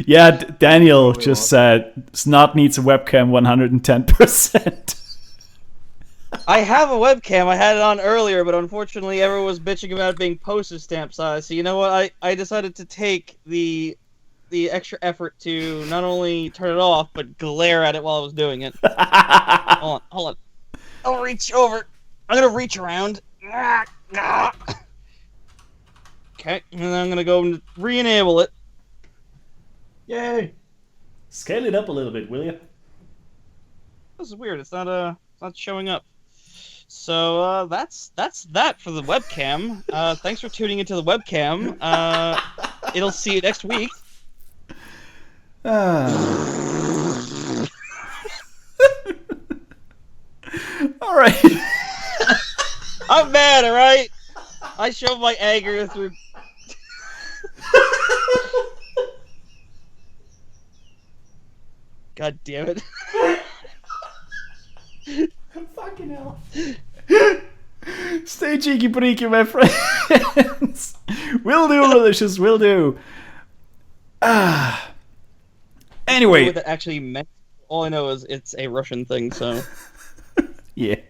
Yeah, Daniel just said Snot needs a webcam 110%. I have a webcam. I had it on earlier, but unfortunately everyone was bitching about it being postage stamp size. So you know what? I decided to take the extra effort to not only turn it off, but glare at it while I was doing it. Hold on. I'll reach over. I'm going to reach around. Okay, and then I'm going to go and re-enable it. Yay! Scale it up a little bit, will you? This is weird. It's not showing up. So that's that for the webcam. Thanks for tuning into the webcam. It'll see you next week. All right. I'm mad. All right. I showed my anger through. God damn it. Fucking hell. Stay cheeky breaky, my friends. Will do, malicious, will do. Anyway. What that actually meant. All I know is it's a Russian thing, so. Yeah.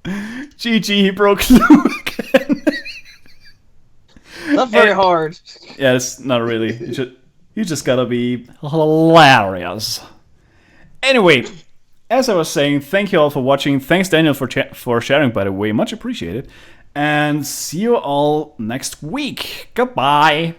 GG, he broke through again. Not very hard. Yeah, it's not really. You just gotta be hilarious. Anyway, as I was saying, thank you all for watching. Thanks, Daniel, for sharing, by the way. Much appreciated. And see you all next week. Goodbye.